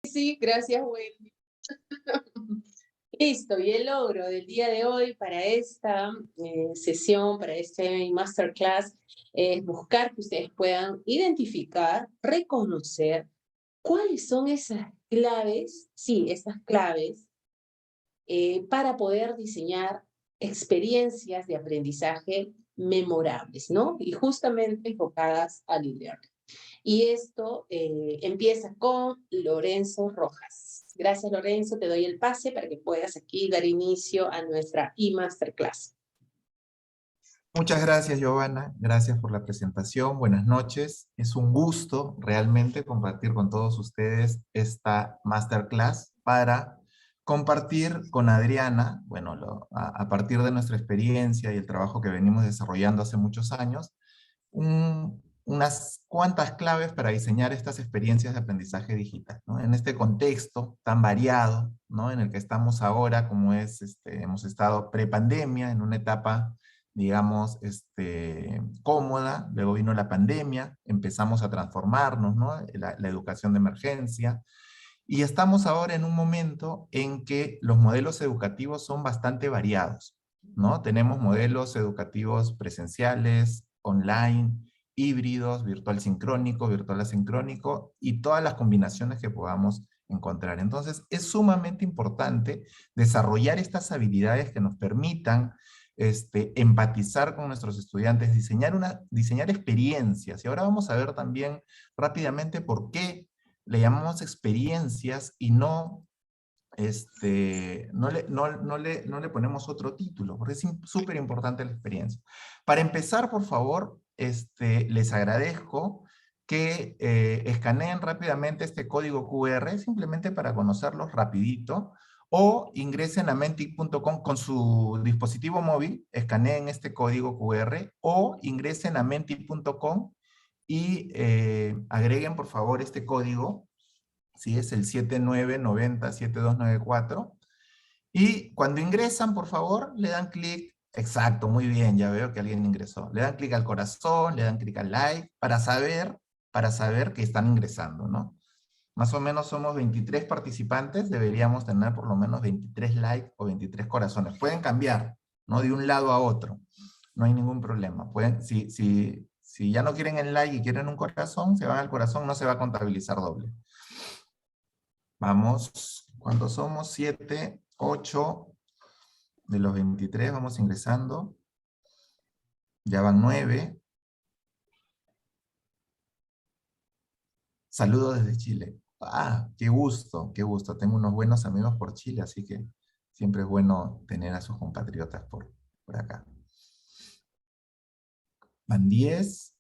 Sí, gracias, Wendy. Listo, y el logro del día de hoy para esta sesión, para este masterclass, es buscar que ustedes puedan identificar, reconocer cuáles son esas claves, sí, esas claves, para poder diseñar experiencias de aprendizaje memorables, ¿no? Y justamente enfocadas al e-learning. Y esto empieza con Lorenzo Rojas. Gracias, Lorenzo. Te doy el pase para que puedas aquí dar inicio a nuestra e-masterclass. Muchas gracias, Giovanna. Gracias por la presentación. Buenas noches. Es un gusto realmente compartir con todos ustedes esta masterclass para compartir con Adriana, bueno, a partir de nuestra experiencia y el trabajo que venimos desarrollando hace muchos años, unas cuantas claves para diseñar estas experiencias de aprendizaje digital, ¿no? En este contexto tan variado, ¿no? En el que estamos ahora, como es, hemos estado prepandemia, en una etapa, digamos, cómoda, luego vino la pandemia, empezamos a transformarnos, ¿no? La educación de emergencia, y estamos ahora en un momento en que los modelos educativos son bastante variados, ¿no? Tenemos modelos educativos presenciales, online, híbridos, virtual sincrónico, virtual asincrónico y todas las combinaciones que podamos encontrar. Entonces, es sumamente importante desarrollar estas habilidades que nos permitan empatizar con nuestros estudiantes, diseñar experiencias. Y ahora vamos a ver también rápidamente por qué le llamamos experiencias y no le ponemos otro título, porque es súper importante la experiencia. Para empezar, por favor, les agradezco que escaneen rápidamente este código QR, simplemente para conocerlos rapidito, o ingresen a menti.com con su dispositivo móvil, escaneen este código QR, o ingresen a menti.com y agreguen por favor este código, ¿sí? Es el 79907294. Y cuando ingresan, por favor, le dan clic, exacto, muy bien, ya veo que alguien ingresó. Le dan clic al corazón, le dan clic al like, para saber que están ingresando, ¿no? Más o menos somos 23 participantes, deberíamos tener por lo menos 23 likes o 23 corazones. Pueden cambiar, ¿no? De un lado a otro, no hay ningún problema. Pueden, si ya no quieren el like y quieren un corazón, se van al corazón, no se va a contabilizar doble. Vamos, ¿cuántos somos? 7, 8 de los 23, vamos ingresando. Ya van 9. Saludos desde Chile. Ah, qué gusto, qué gusto. Tengo unos buenos amigos por Chile, así que siempre es bueno tener a sus compatriotas por acá. Van 10.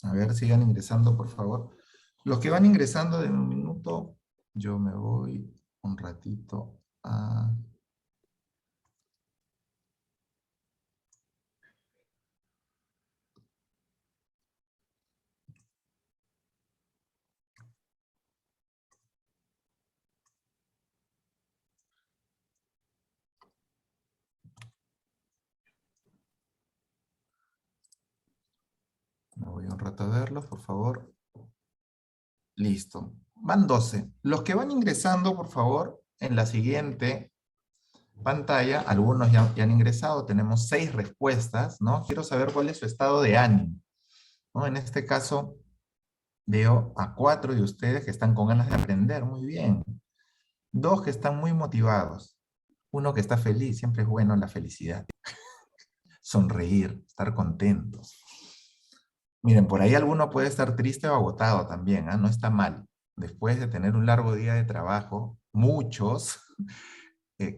A ver, sigan ingresando, por favor. Los que van ingresando de un minuto, yo me voy un ratito a... Me voy un rato a verlos, por favor. Listo. Van 12. Los que van ingresando, por favor, en la siguiente pantalla, algunos ya han ingresado, tenemos 6 respuestas, ¿no? Quiero saber cuál es su estado de ánimo, ¿no? En este caso, veo a 4 de ustedes que están con ganas de aprender, muy bien. 2 que están muy motivados. 1 que está feliz, siempre es bueno la felicidad. Sonreír, estar contentos. Miren, por ahí alguno puede estar triste o agotado también, ¿ah? No está mal. Después de tener un largo día de trabajo, muchos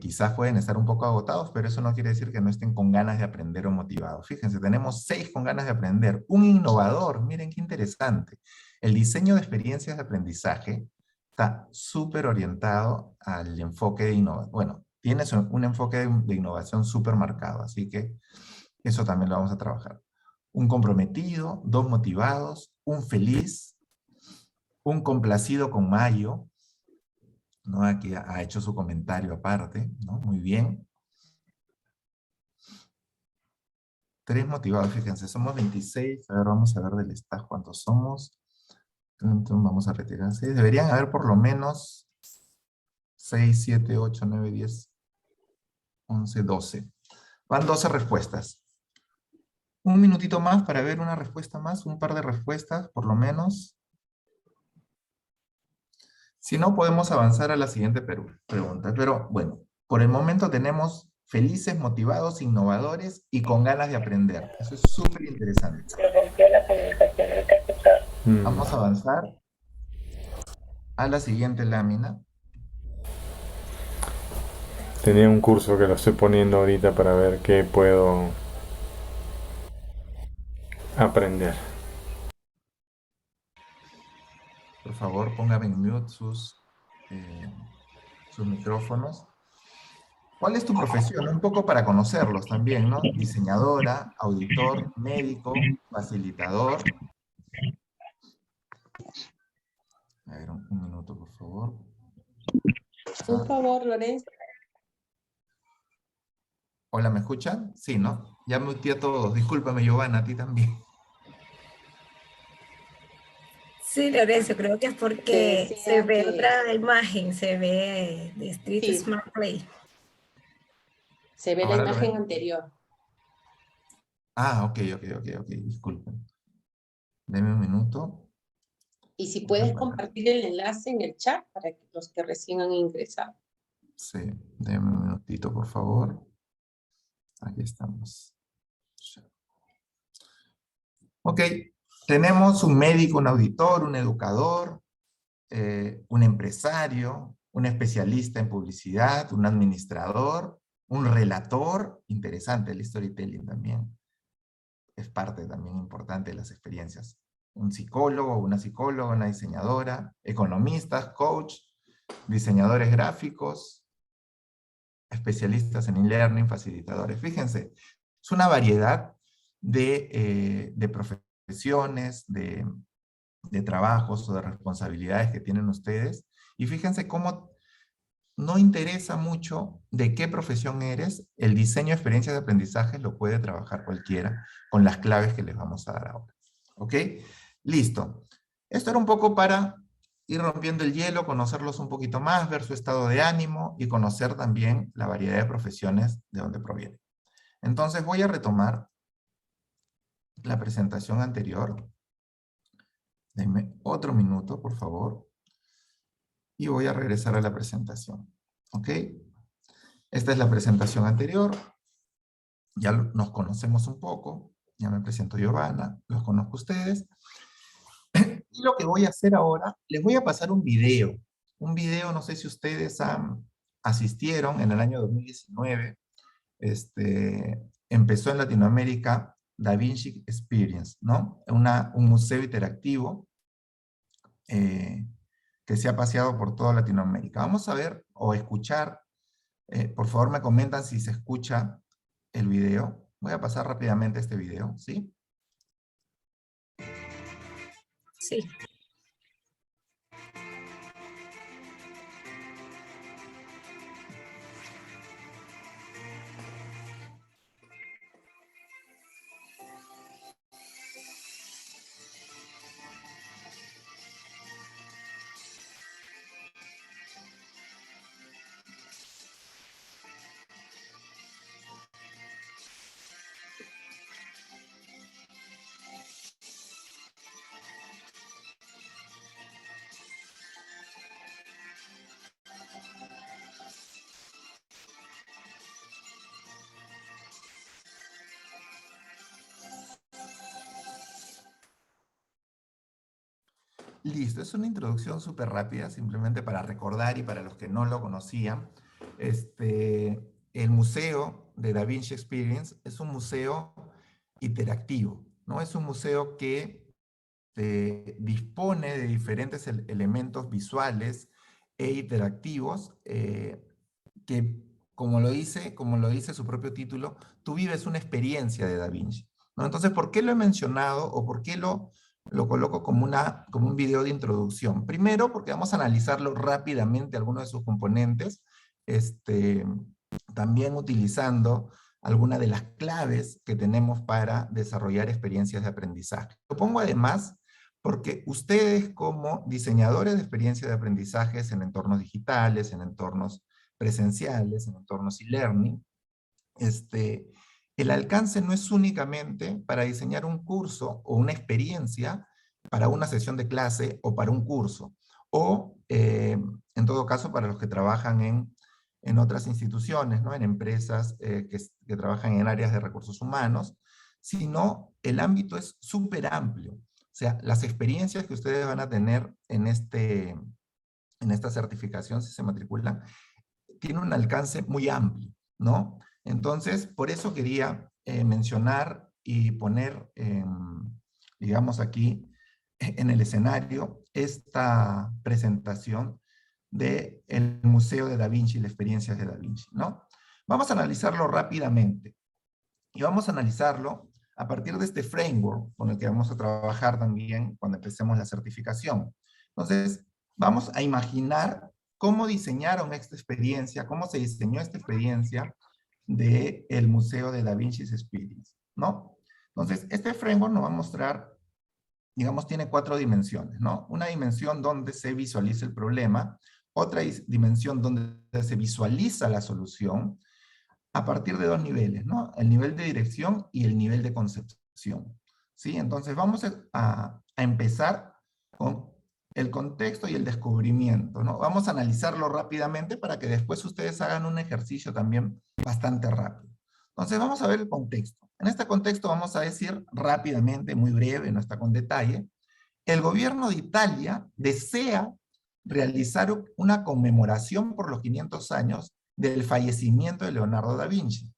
quizás pueden estar un poco agotados, pero eso no quiere decir que no estén con ganas de aprender o motivados. Fíjense, tenemos 6 con ganas de aprender. Un innovador, miren qué interesante. El diseño de experiencias de aprendizaje está súper orientado al enfoque de innovación. Bueno, tiene un enfoque de innovación súper marcado, así que eso también lo vamos a trabajar. Un comprometido, 2 motivados, un feliz, un complacido con Mayo, ¿no? Aquí ha hecho su comentario aparte, ¿no? Muy bien. 3 motivados, fíjense, somos 26. A ver, vamos a ver del staff cuántos somos. Entonces vamos a retirar 6. Deberían haber por lo menos 6, 7, 8, 9, 10, 11, 12. Van 12 respuestas. Un minutito más para ver una respuesta más, un par de respuestas, por lo menos. Si no, podemos avanzar a la siguiente pregunta. Pero bueno, por el momento tenemos felices, motivados, innovadores y con ganas de aprender. Eso es súper interesante. Se rompió la comunicación del cachetón. Vamos a avanzar a la siguiente lámina. Tenía un curso que lo estoy poniendo ahorita para ver qué puedo aprender. Por favor, pongan en mute sus micrófonos. ¿Cuál es tu profesión? Un poco para conocerlos también, ¿no? Diseñadora, auditor, médico, facilitador. A ver, un minuto, por favor. Por favor, Lorenzo. Hola, ¿me escuchan? Sí, ¿no? Ya muteé a todos. Discúlpame, Giovanna, a ti también. Sí, Lorenzo, creo que es Te porque decía se ve que otra imagen, se ve de Street sí, Smart Play. se ve la Ahora lo imagen ven. anterior. Ah, ok, disculpen. Deme un minuto. Y si Voy a puedes parar. compartir el enlace en el chat para que los que recién han ingresado. Sí, deme un minutito, por favor. Aquí estamos. Ok, tenemos un médico, un auditor, un educador, un empresario, un especialista en publicidad, un administrador, un relator, interesante el storytelling también, es parte también importante de las experiencias. Un psicólogo, una psicóloga, una diseñadora, economistas, coach, diseñadores gráficos, especialistas en e-learning, facilitadores. Fíjense, es una variedad de profesiones, de trabajos o de responsabilidades que tienen ustedes. Y fíjense cómo no interesa mucho de qué profesión eres, el diseño de experiencias de aprendizaje lo puede trabajar cualquiera con las claves que les vamos a dar ahora. ¿Ok? Listo. Esto era un poco para ir rompiendo el hielo, conocerlos un poquito más, ver su estado de ánimo y conocer también la variedad de profesiones de donde provienen. Entonces voy a retomar la presentación anterior. Denme otro minuto, por favor. Y voy a regresar a la presentación. ¿Ok? Esta es la presentación anterior. Ya nos conocemos un poco. Ya me presento Giovanna. Los conozco a ustedes. Y lo que voy a hacer ahora, les voy a pasar un video. Un video, no sé si ustedes asistieron en el año 2019. Empezó en Latinoamérica Da Vinci Experience, ¿no? Un museo interactivo que se ha paseado por toda Latinoamérica. Vamos a ver o escuchar, por favor me comentan si se escucha el video. Voy a pasar rápidamente este video, ¿sí? Sí. Listo, es una introducción súper rápida, simplemente para recordar y para los que no lo conocían. El museo de Da Vinci Experience es un museo interactivo, ¿no? Es un museo que dispone de diferentes elementos visuales e interactivos que, como lo dice su propio título, tú vives una experiencia de Da Vinci, ¿no? Entonces, ¿por qué lo he mencionado o por qué lo coloco como un video de introducción? Primero, porque vamos a analizarlo rápidamente, algunos de sus componentes, también utilizando algunas de las claves que tenemos para desarrollar experiencias de aprendizaje. Lo pongo además Porque ustedes como diseñadores de experiencia de aprendizajes en entornos digitales, en entornos presenciales, en entornos e-learning, el alcance no es únicamente para diseñar un curso o una experiencia para una sesión de clase o para un curso, o en todo caso para los que trabajan en otras instituciones, ¿no? En empresas que trabajan en áreas de recursos humanos, sino el ámbito es súper amplio. O sea, las experiencias que ustedes van a tener en esta certificación, si se matriculan, tiene un alcance muy amplio, ¿no? Entonces, por eso quería mencionar y poner, digamos aquí, en el escenario, esta presentación del Museo de Da Vinci y las experiencias de Da Vinci, ¿no? Vamos a analizarlo rápidamente. Y vamos a analizarlo a partir de este framework con el que vamos a trabajar también cuando empecemos la certificación. Entonces, vamos a imaginar cómo diseñaron esta experiencia, cómo se diseñó esta experiencia del Museo de Da Vinci's Experience, ¿no? Entonces, este framework nos va a mostrar, digamos, tiene 4 dimensiones, ¿no? Una dimensión donde se visualiza el problema, otra dimensión donde se visualiza la solución, a partir de 2 niveles, ¿no? El nivel de dirección y el nivel de concepción, ¿sí? Entonces vamos a empezar con el contexto y el descubrimiento, ¿no? Vamos a analizarlo rápidamente para que después ustedes hagan un ejercicio también bastante rápido. Entonces vamos a ver el contexto. En este contexto vamos a decir rápidamente, muy breve, no está con detalle, el gobierno de Italia desea realizar una conmemoración por los 500 años del fallecimiento de Leonardo da Vinci.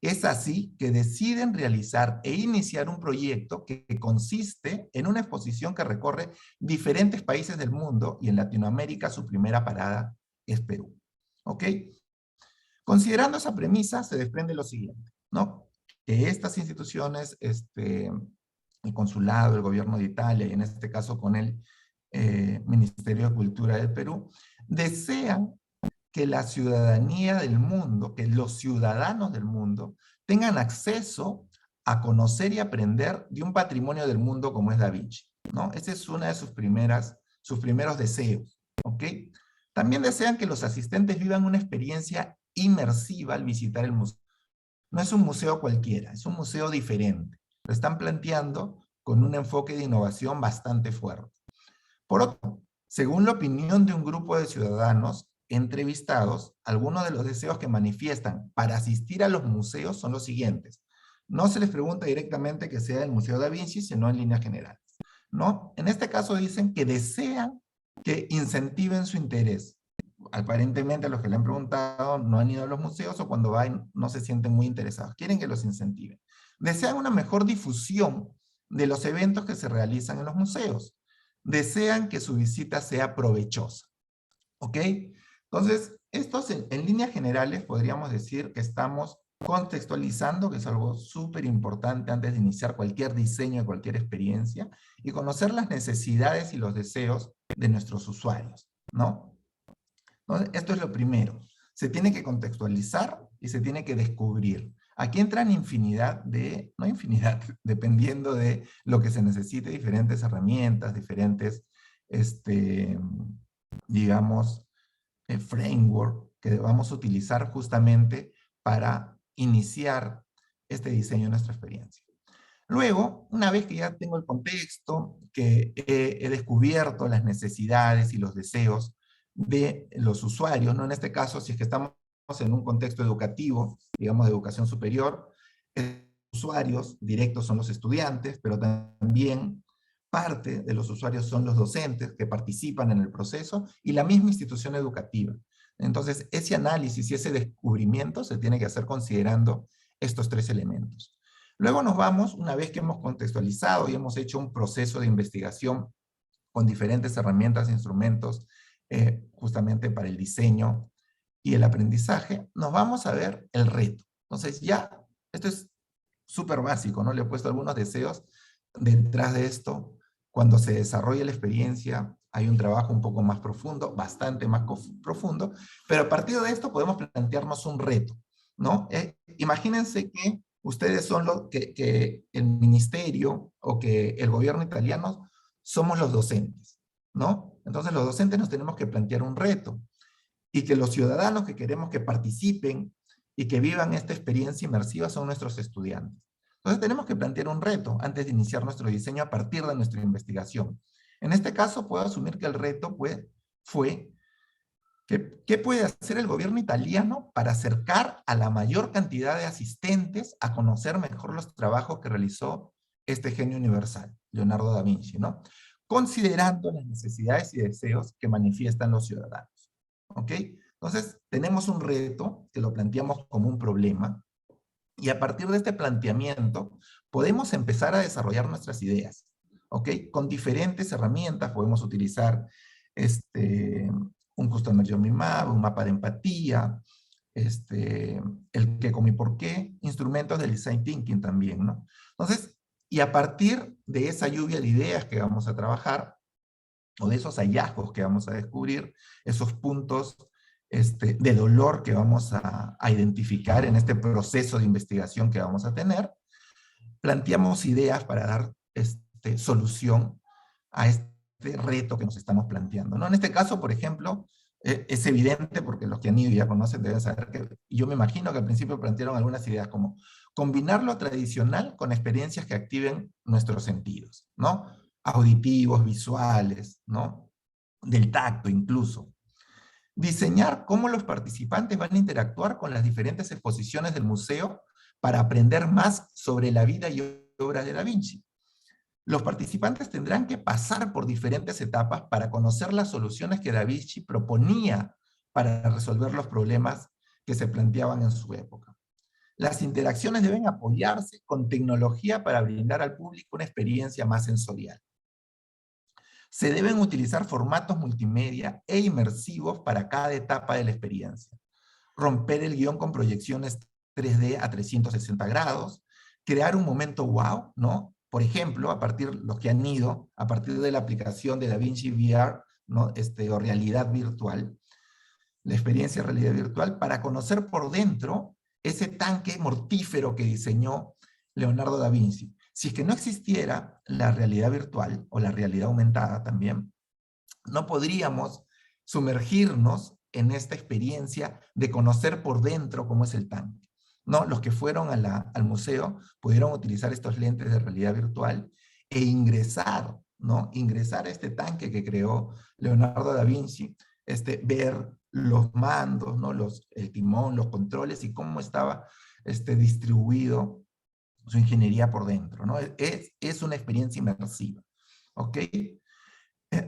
Es así que deciden realizar e iniciar un proyecto que consiste en una exposición que recorre diferentes países del mundo y en Latinoamérica su primera parada es Perú. ¿Ok? Considerando esa premisa se desprende lo siguiente, ¿no? Que estas instituciones, el consulado, el gobierno de Italia y en este caso con el Ministerio de Cultura del Perú, desean que la ciudadanía del mundo, que los ciudadanos del mundo tengan acceso a conocer y aprender de un patrimonio del mundo como es Da Vinci, ¿no? Ese es una de sus primeros deseos, ¿ok? También desean que los asistentes vivan una experiencia inmersiva al visitar el museo. No es un museo cualquiera, es un museo diferente. Lo están planteando con un enfoque de innovación bastante fuerte. Por otro, según la opinión de un grupo de ciudadanos entrevistados, algunos de los deseos que manifiestan para asistir a los museos son los siguientes. No se les pregunta directamente que sea el Museo Da Vinci, sino en líneas generales, ¿no? En este caso dicen que desean que incentiven su interés. Aparentemente a los que le han preguntado no han ido a los museos o cuando van no se sienten muy interesados. Quieren que los incentiven. Desean una mejor difusión de los eventos que se realizan en los museos. Desean que su visita sea provechosa. ¿Ok? Entonces, estos en líneas generales podríamos decir que estamos contextualizando, que es algo súper importante antes de iniciar cualquier diseño de cualquier experiencia, y conocer las necesidades y los deseos de nuestros usuarios, ¿no? Entonces, esto es lo primero. Se tiene que contextualizar y se tiene que descubrir. Aquí entran infinidad no infinidad, dependiendo de lo que se necesite, diferentes herramientas, diferentes, digamos, framework que vamos a utilizar justamente para iniciar este diseño de nuestra experiencia. Luego, una vez que ya tengo el contexto, que he descubierto las necesidades y los deseos de los usuarios, ¿no? En este caso, si es que estamos en un contexto educativo, digamos de educación superior, usuarios directos son los estudiantes, pero también parte de los usuarios son los docentes que participan en el proceso y la misma institución educativa. Entonces, ese análisis y ese descubrimiento se tiene que hacer considerando estos 3 elementos. Luego nos vamos, una vez que hemos contextualizado y hemos hecho un proceso de investigación con diferentes herramientas e instrumentos justamente para el diseño y el aprendizaje, nos vamos a ver el reto. Entonces ya, esto es súper básico, ¿no? Le he puesto algunos deseos detrás de esto. Cuando se desarrolla la experiencia, hay un trabajo un poco más profundo, bastante más profundo, pero a partir de esto podemos plantearnos un reto, ¿no? Imagínense que ustedes son que el ministerio o que el gobierno italiano somos los docentes, ¿no? Entonces los docentes nos tenemos que plantear un reto y que los ciudadanos que queremos que participen y que vivan esta experiencia inmersiva son nuestros estudiantes. Entonces tenemos que plantear un reto antes de iniciar nuestro diseño a partir de nuestra investigación. En este caso puedo asumir que el reto fue ¿qué puede hacer el gobierno italiano para acercar a la mayor cantidad de asistentes a conocer mejor los trabajos que realizó este genio universal, Leonardo da Vinci, ¿no? Considerando las necesidades y deseos que manifiestan los ciudadanos. ¿Ok? Entonces, tenemos un reto que lo planteamos como un problema, y a partir de este planteamiento podemos empezar a desarrollar nuestras ideas. ¿Ok? Con diferentes herramientas podemos utilizar un Customer Journey Map, un mapa de empatía, el qué, cómo y por qué, instrumentos del Design Thinking también, ¿no? Entonces, y a partir de esa lluvia de ideas que vamos a trabajar, o de esos hallazgos que vamos a descubrir, esos puntos de dolor que vamos a identificar en este proceso de investigación que vamos a tener, planteamos ideas para dar solución a este reto que nos estamos planteando, ¿no? En este caso, por ejemplo, es evidente, porque los que han ido y ya conocen deben saber que, yo me imagino que al principio plantearon algunas ideas como combinar lo tradicional con experiencias que activen nuestros sentidos, ¿no? Auditivos, visuales, ¿no? Del tacto incluso. Diseñar cómo los participantes van a interactuar con las diferentes exposiciones del museo para aprender más sobre la vida y obra de Da Vinci. Los participantes tendrán que pasar por diferentes etapas para conocer las soluciones que Da Vinci proponía para resolver los problemas que se planteaban en su época. Las interacciones deben apoyarse con tecnología para brindar al público una experiencia más sensorial. Se deben utilizar formatos multimedia e inmersivos para cada etapa de la experiencia. Romper el guión con proyecciones 3D a 360 grados, crear un momento wow, ¿no? Por ejemplo, a partir de la aplicación de DaVinci VR, ¿no? O realidad virtual, la experiencia de realidad virtual, para conocer por dentro ese tanque mortífero que diseñó Leonardo da Vinci. Si es que no existiera la realidad virtual, o la realidad aumentada también, no podríamos sumergirnos en esta experiencia de conocer por dentro cómo es el tanque, ¿no? Los que fueron al museo pudieron utilizar estos lentes de realidad virtual e ingresar, ¿no? Ingresar a este tanque que creó Leonardo da Vinci, ver los mandos, ¿no? El timón, los controles y cómo estaba distribuido su ingeniería por dentro, ¿no? Es una experiencia inmersiva, ¿ok?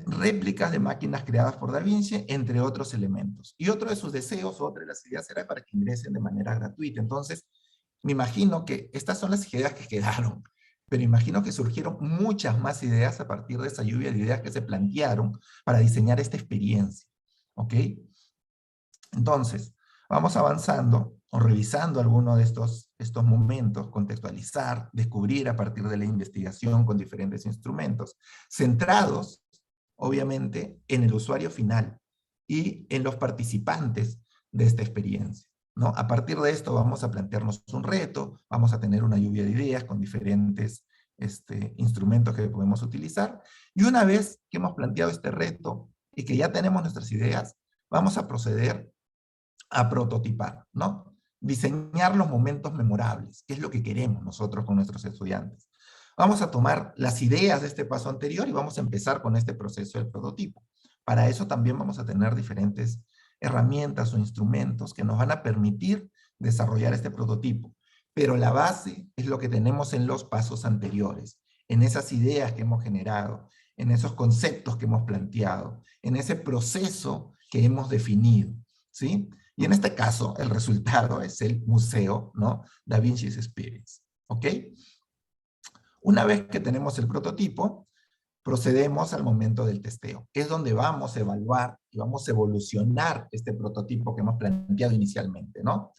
Réplicas de máquinas creadas por Da Vinci, entre otros elementos. Y otro de sus deseos, otra de las ideas era para que ingresen de manera gratuita. Entonces, me imagino que estas son las ideas que quedaron, pero imagino que surgieron muchas más ideas a partir de esa lluvia de ideas que se plantearon para diseñar esta experiencia, ¿ok? Entonces, vamos avanzando o revisando algunos de estos momentos, contextualizar, descubrir a partir de la investigación con diferentes instrumentos, centrados, obviamente, en el usuario final y en los participantes de esta experiencia, ¿no? A partir de esto vamos a plantearnos un reto, vamos a tener una lluvia de ideas con diferentes instrumentos que podemos utilizar, y una vez que hemos planteado este reto y que ya tenemos nuestras ideas, vamos a proceder a prototipar, ¿no? Diseñar los momentos memorables, que es lo que queremos nosotros con nuestros estudiantes. Vamos a tomar las ideas de este paso anterior y vamos a empezar con este proceso del prototipo. Para eso también vamos a tener diferentes herramientas o instrumentos que nos van a permitir desarrollar este prototipo. Pero la base es lo que tenemos en los pasos anteriores, en esas ideas que hemos generado, en esos conceptos que hemos planteado, en ese proceso que hemos definido, ¿sí? Y en este caso, el resultado es el museo, ¿no? Da Vinci's Experience, ¿ok? Una vez que tenemos el prototipo, procedemos al momento del testeo. Es donde vamos a evaluar y vamos a evolucionar este prototipo que hemos planteado inicialmente, ¿no?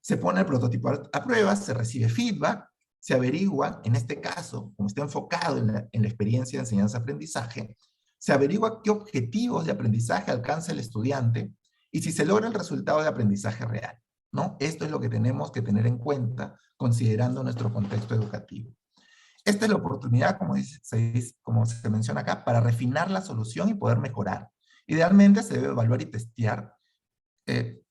Se pone el prototipo a prueba, se recibe feedback, se averigua, en este caso, como está enfocado en la experiencia de enseñanza-aprendizaje, se averigua qué objetivos de aprendizaje alcanza el estudiante y si se logra el resultado de aprendizaje real, ¿no? Esto es lo que tenemos que tener en cuenta considerando nuestro contexto educativo. Esta es la oportunidad, como se menciona acá, para refinar la solución y poder mejorar. Idealmente se debe evaluar y testear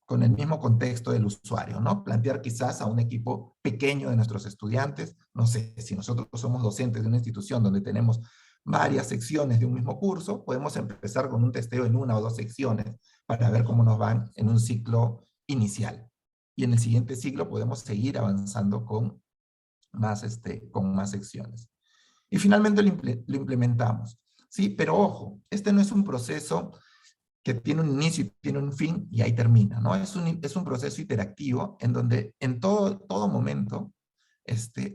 con el mismo contexto del usuario, ¿no? Plantear quizás a un equipo pequeño de nuestros estudiantes, no sé, si nosotros somos docentes de una institución donde tenemos varias secciones de un mismo curso, podemos empezar con un testeo en 1 o 2 secciones para ver cómo nos van en un ciclo inicial. Y en el siguiente ciclo podemos seguir avanzando con más secciones. Y finalmente lo implementamos, ¿sí? Pero ojo, este no es un proceso que tiene un inicio y tiene un fin y ahí termina, ¿no? Es un proceso interactivo en donde en todo momento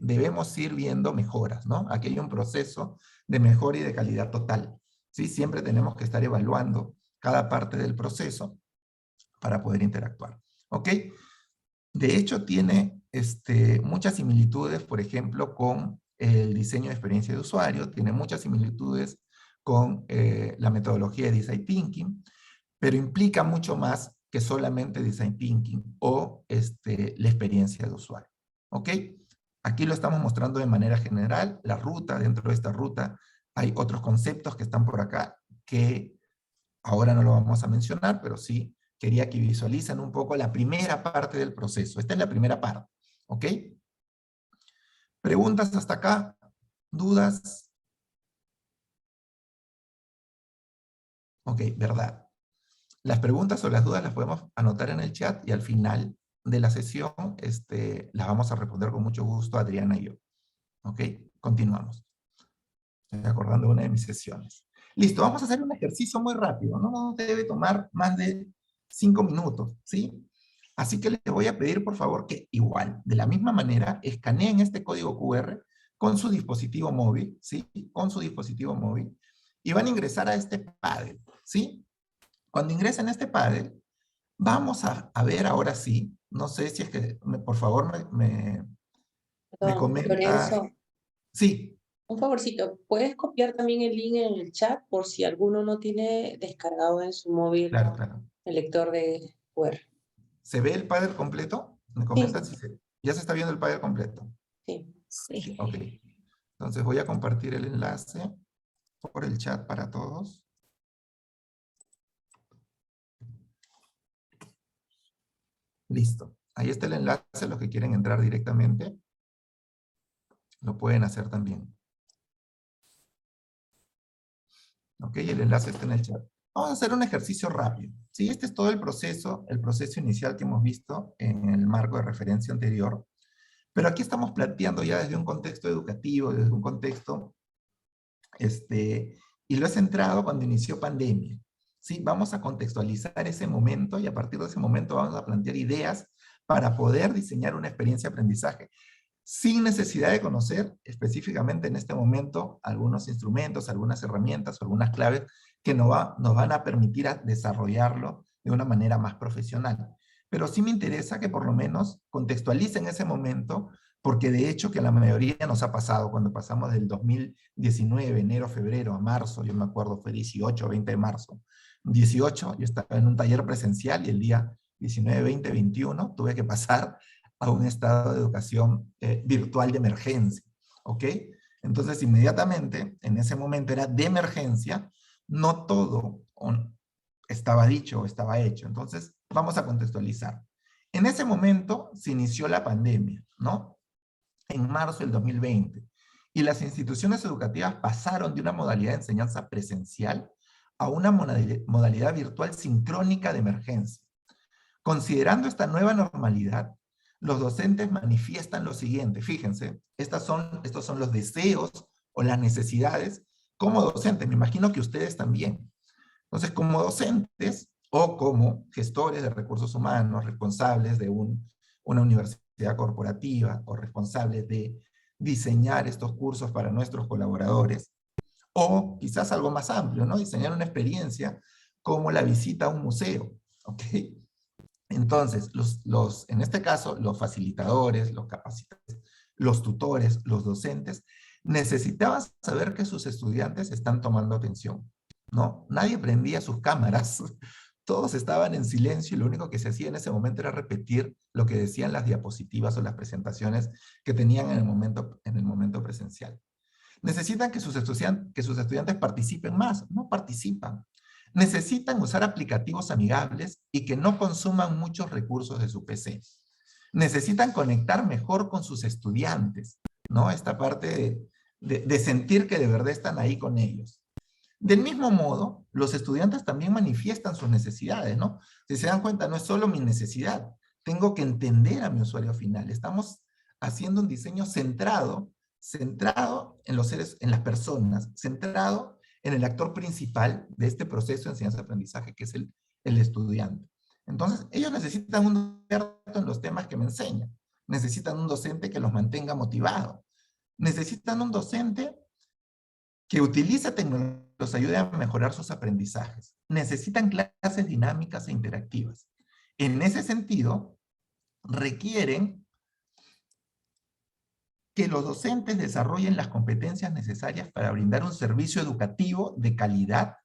debemos ir viendo mejoras, ¿no? Aquí hay un proceso de mejora y de calidad total, ¿sí? Siempre tenemos que estar evaluando cada parte del proceso para poder interactuar, ¿ok? De hecho, tiene muchas similitudes, por ejemplo, con el diseño de experiencia de usuario, tiene muchas similitudes con la metodología de Design Thinking, pero implica mucho más que solamente Design Thinking o la experiencia de usuario. ¿Ok? Aquí lo estamos mostrando de manera general, la ruta, dentro de esta ruta hay otros conceptos que están por acá que ahora no lo vamos a mencionar, pero sí quería que visualicen un poco la primera parte del proceso. Esta es la primera parte, ¿ok? ¿Preguntas hasta acá? ¿Dudas? Ok, verdad. Las preguntas o las dudas las podemos anotar en el chat y al final de la sesión las vamos a responder con mucho gusto Adriana y yo. ¿Ok? Continuamos. Estoy acordando de una de mis sesiones. Listo, vamos a hacer un ejercicio muy rápido. No debe tomar más de 5 minutos, ¿sí? Así que les voy a pedir, por favor, que igual, de la misma manera, escaneen este código QR con su dispositivo móvil, ¿sí? Con su dispositivo móvil. Y van a ingresar a este Paddle, ¿sí? Cuando ingresen a este Paddle, vamos a ver ahora sí, no sé si es que, por favor, me Perdón, comenta. Lorenzo, Sí, un favorcito, ¿puedes copiar también el link en el chat por si alguno no tiene descargado en su móvil claro, claro. el lector de QR? ¿Se ve el Paddle completo? Me comentan Sí, si ya se está viendo el Paddle completo. sí. Sí, Sí. ok. Entonces voy a compartir el enlace por el chat para todos. Listo. Ahí está el enlace, los que quieren entrar directamente, lo pueden hacer también. Ok, el enlace está en el chat. Vamos a hacer un ejercicio rápido. ¿Sí? Este es todo el proceso inicial que hemos visto en el marco de referencia anterior. Pero aquí estamos planteando ya desde un contexto educativo, desde un contexto, y lo he centrado cuando inició pandemia. ¿Sí? Vamos a contextualizar ese momento y a partir de ese momento vamos a plantear ideas para poder diseñar una experiencia de aprendizaje sin necesidad de conocer específicamente en este momento algunos instrumentos, algunas herramientas, algunas claves que nos van a permitir desarrollarlo de una manera más profesional. Pero sí me interesa que por lo menos contextualicen ese momento, porque de hecho que la mayoría nos ha pasado cuando pasamos del 2019, enero, febrero, a marzo, yo me acuerdo fue 18, 20 de marzo. 18, yo estaba en un taller presencial y el día 19, 20, 21 tuve que pasar a un estado de educación virtual de emergencia, ¿ok? Entonces, inmediatamente, en ese momento era de emergencia, no todo estaba dicho o estaba hecho. Entonces, vamos a contextualizar. En ese momento se inició la pandemia, ¿no? En marzo del 2020. Y las instituciones educativas pasaron de una modalidad de enseñanza presencial a una modalidad virtual sincrónica de emergencia. Considerando esta nueva normalidad, los docentes manifiestan lo siguiente. Fíjense, estos son los deseos o las necesidades como docentes. Me imagino que ustedes también. Entonces, como docentes o como gestores de recursos humanos, responsables de una universidad corporativa o responsables de diseñar estos cursos para nuestros colaboradores, o quizás algo más amplio, ¿no? Diseñar una experiencia como la visita a un museo, ¿ok? Entonces, en este caso, los facilitadores, los capacitadores, los tutores, los docentes, necesitaban saber que sus estudiantes están tomando atención, ¿no? Nadie prendía sus cámaras, todos estaban en silencio y lo único que se hacía en ese momento era repetir lo que decían las diapositivas o las presentaciones que tenían en el momento presencial. Necesitan que sus estudiantes participen más, no participan. Necesitan usar aplicativos amigables y que no consuman muchos recursos de su PC. Necesitan conectar mejor con sus estudiantes, ¿no? Esta parte de sentir que de verdad están ahí con ellos. Del mismo modo, los estudiantes también manifiestan sus necesidades, ¿no? Si se dan cuenta, no es solo mi necesidad, tengo que entender a mi usuario final. Estamos haciendo un diseño centrado en los seres, en las personas, centrado en el actor principal de este proceso de enseñanza-aprendizaje, que es el estudiante. Entonces, ellos necesitan un experto en los temas que me enseñan, necesitan un docente que los mantenga motivados, necesitan un docente que utilice tecnología que los ayude a mejorar sus aprendizajes. Necesitan clases dinámicas e interactivas. En ese sentido, requieren que los docentes desarrollen las competencias necesarias para brindar un servicio educativo de calidad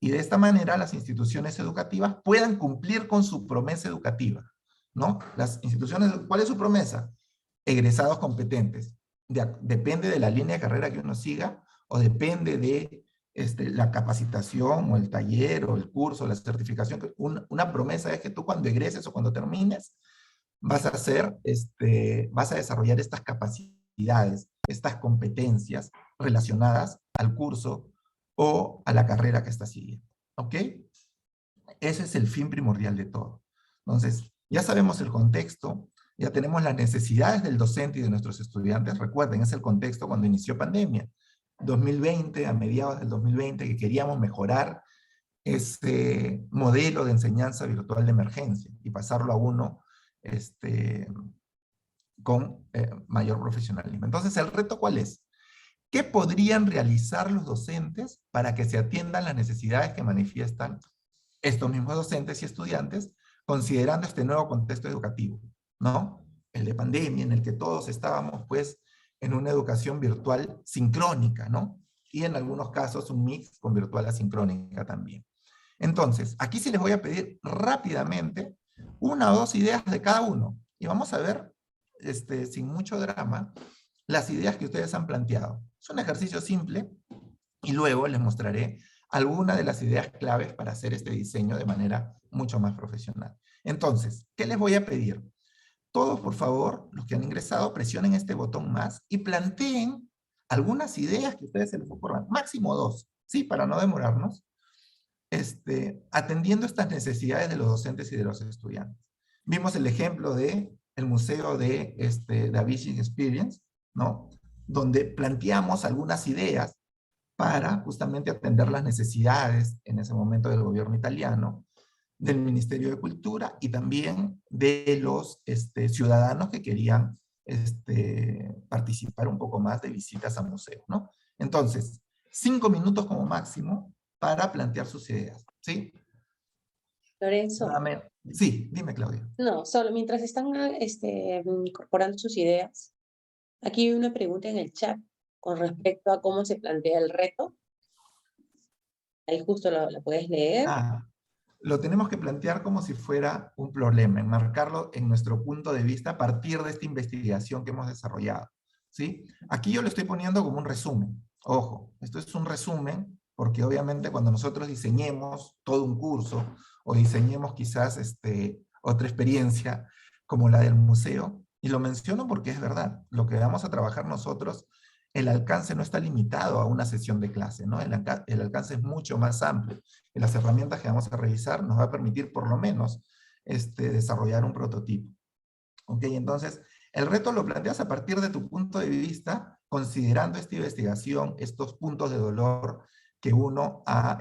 y de esta manera las instituciones educativas puedan cumplir con su promesa educativa, ¿no? Las instituciones, ¿cuál es su promesa? Egresados competentes. Depende de la línea de carrera que uno siga o depende de la capacitación o el taller o el curso, la certificación. Una promesa es que tú cuando egreses o cuando termines vas a desarrollar estas capacidades, estas competencias relacionadas al curso o a la carrera que estás siguiendo. ¿Ok? Ese es el fin primordial de todo. Entonces, ya sabemos el contexto, ya tenemos las necesidades del docente y de nuestros estudiantes. Recuerden, es el contexto cuando inició pandemia. 2020, a mediados del 2020, que queríamos mejorar ese modelo de enseñanza virtual de emergencia y pasarlo a uno con mayor profesionalismo. Entonces, ¿el reto cuál es? ¿Qué podrían realizar los docentes para que se atiendan las necesidades que manifiestan estos mismos docentes y estudiantes, considerando este nuevo contexto educativo, ¿no? El de pandemia, en el que todos estábamos, pues, en una educación virtual sincrónica, ¿no? Y en algunos casos un mix con virtual asincrónica también. Entonces, aquí sí les voy a pedir rápidamente una o dos ideas de cada uno. Y vamos a ver, sin mucho drama, las ideas que ustedes han planteado. Es un ejercicio simple y luego les mostraré algunas de las ideas claves para hacer este diseño de manera mucho más profesional. Entonces, ¿qué les voy a pedir? Todos, por favor, los que han ingresado, presionen este botón más y planteen algunas ideas que ustedes se les ocurran. Máximo 2, ¿sí? Para no demorarnos. Atendiendo estas necesidades de los docentes y de los estudiantes. Vimos el ejemplo de el museo de Da Vinci Experience, ¿no? Donde planteamos algunas ideas para justamente atender las necesidades en ese momento del gobierno italiano, del Ministerio de Cultura y también de los ciudadanos que querían participar un poco más de visitas a museos, ¿no? Entonces, 5 minutos como máximo para plantear sus ideas, ¿sí? Lorenzo. Sí, dime, Claudia. No, solo mientras están incorporando sus ideas, aquí hay una pregunta en el chat con respecto a cómo se plantea el reto. Ahí justo la puedes leer. Lo tenemos que plantear como si fuera un problema, enmarcarlo en nuestro punto de vista a partir de esta investigación que hemos desarrollado, ¿sí? Aquí yo lo estoy poniendo como un resumen. Ojo, esto es un resumen porque obviamente cuando nosotros diseñemos todo un curso o diseñemos quizás otra experiencia como la del museo, y lo menciono porque es verdad, lo que vamos a trabajar nosotros, el alcance no está limitado a una sesión de clase, ¿no? El alcance es mucho más amplio. Y las herramientas que vamos a revisar nos va a permitir por lo menos desarrollar un prototipo. ¿Ok? Entonces, el reto lo planteas a partir de tu punto de vista, considerando esta investigación, estos puntos de dolor que uno ha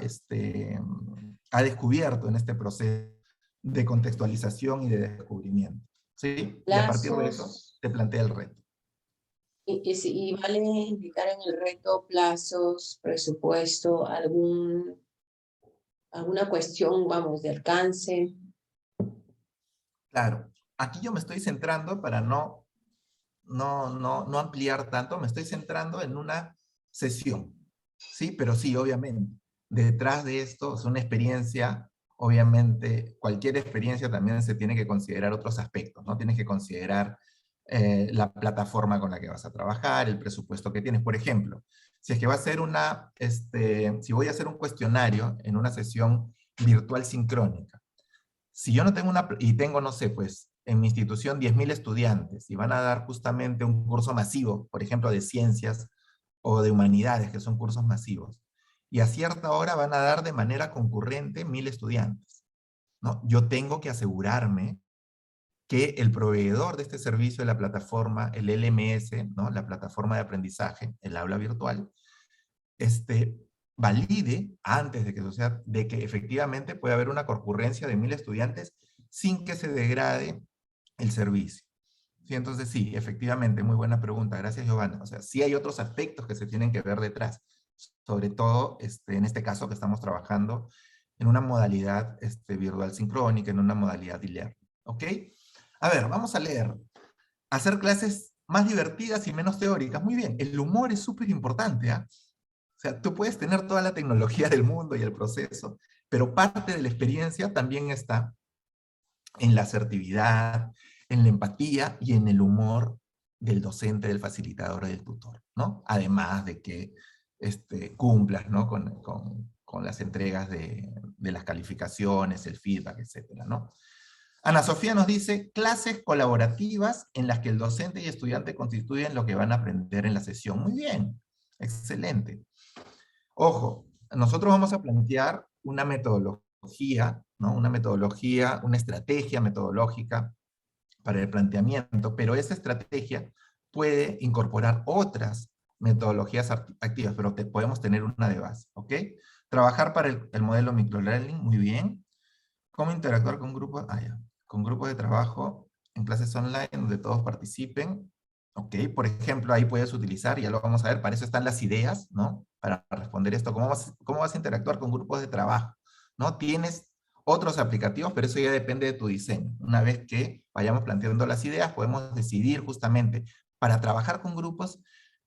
descubierto en este proceso de contextualización y de descubrimiento. ¿Sí? Y a partir de eso te plantea el reto. Y vale indicar en el reto plazos, presupuesto, alguna cuestión, vamos, de alcance. Claro, aquí yo me estoy centrando para no ampliar tanto, me estoy centrando en una sesión, ¿sí? Pero sí, obviamente, detrás de esto es una experiencia, obviamente, cualquier experiencia también se tiene que considerar otros aspectos, ¿no? Tienes que considerar la plataforma con la que vas a trabajar, el presupuesto que tienes. Por ejemplo, si es que va a ser si voy a hacer un cuestionario en una sesión virtual sincrónica, si yo no tengo y tengo, no sé, pues, en mi institución 10.000 estudiantes y van a dar justamente un curso masivo, por ejemplo, de ciencias o de humanidades, que son cursos masivos, y a cierta hora van a dar de manera concurrente 1.000 estudiantes, ¿no? Yo tengo que asegurarme que el proveedor de este servicio de la plataforma, el LMS, ¿no? La plataforma de aprendizaje, el aula virtual, valide antes de que suceda, de que efectivamente puede haber una concurrencia de 1.000 estudiantes sin que se degrade el servicio. Sí, entonces sí, efectivamente, muy buena pregunta. Gracias, Giovanna. O sea, sí hay otros aspectos que se tienen que ver detrás, sobre todo en este caso que estamos trabajando en una modalidad virtual sincrónica, en una modalidad e-learning. ¿Ok? A ver, vamos a leer. Hacer clases más divertidas y menos teóricas. Muy bien, el humor es súper importante, ¿ah? O sea, tú puedes tener toda la tecnología del mundo y el proceso, pero parte de la experiencia también está en la asertividad, en la empatía y en el humor del docente, del facilitador o del tutor, ¿no? Además de que cumplas, ¿no? con las entregas de las calificaciones, el feedback, etcétera, ¿no? Ana Sofía nos dice, clases colaborativas en las que el docente y estudiante constituyen lo que van a aprender en la sesión. Muy bien, excelente. Ojo, nosotros vamos a plantear una metodología, ¿no? Una metodología, una estrategia metodológica para el planteamiento, pero esa estrategia puede incorporar otras metodologías activas, pero podemos tener una de base, ¿ok? Trabajar para el modelo microlearning, muy bien. ¿Cómo interactuar con grupos? Con grupos de trabajo en clases online donde todos participen. Ok, por ejemplo, ahí puedes utilizar, ya lo vamos a ver, para eso están las ideas, ¿no? Para responder esto, ¿cómo vas a interactuar con grupos de trabajo? ¿No? Tienes otros aplicativos, pero eso ya depende de tu diseño. Una vez que vayamos planteando las ideas, podemos decidir justamente para trabajar con grupos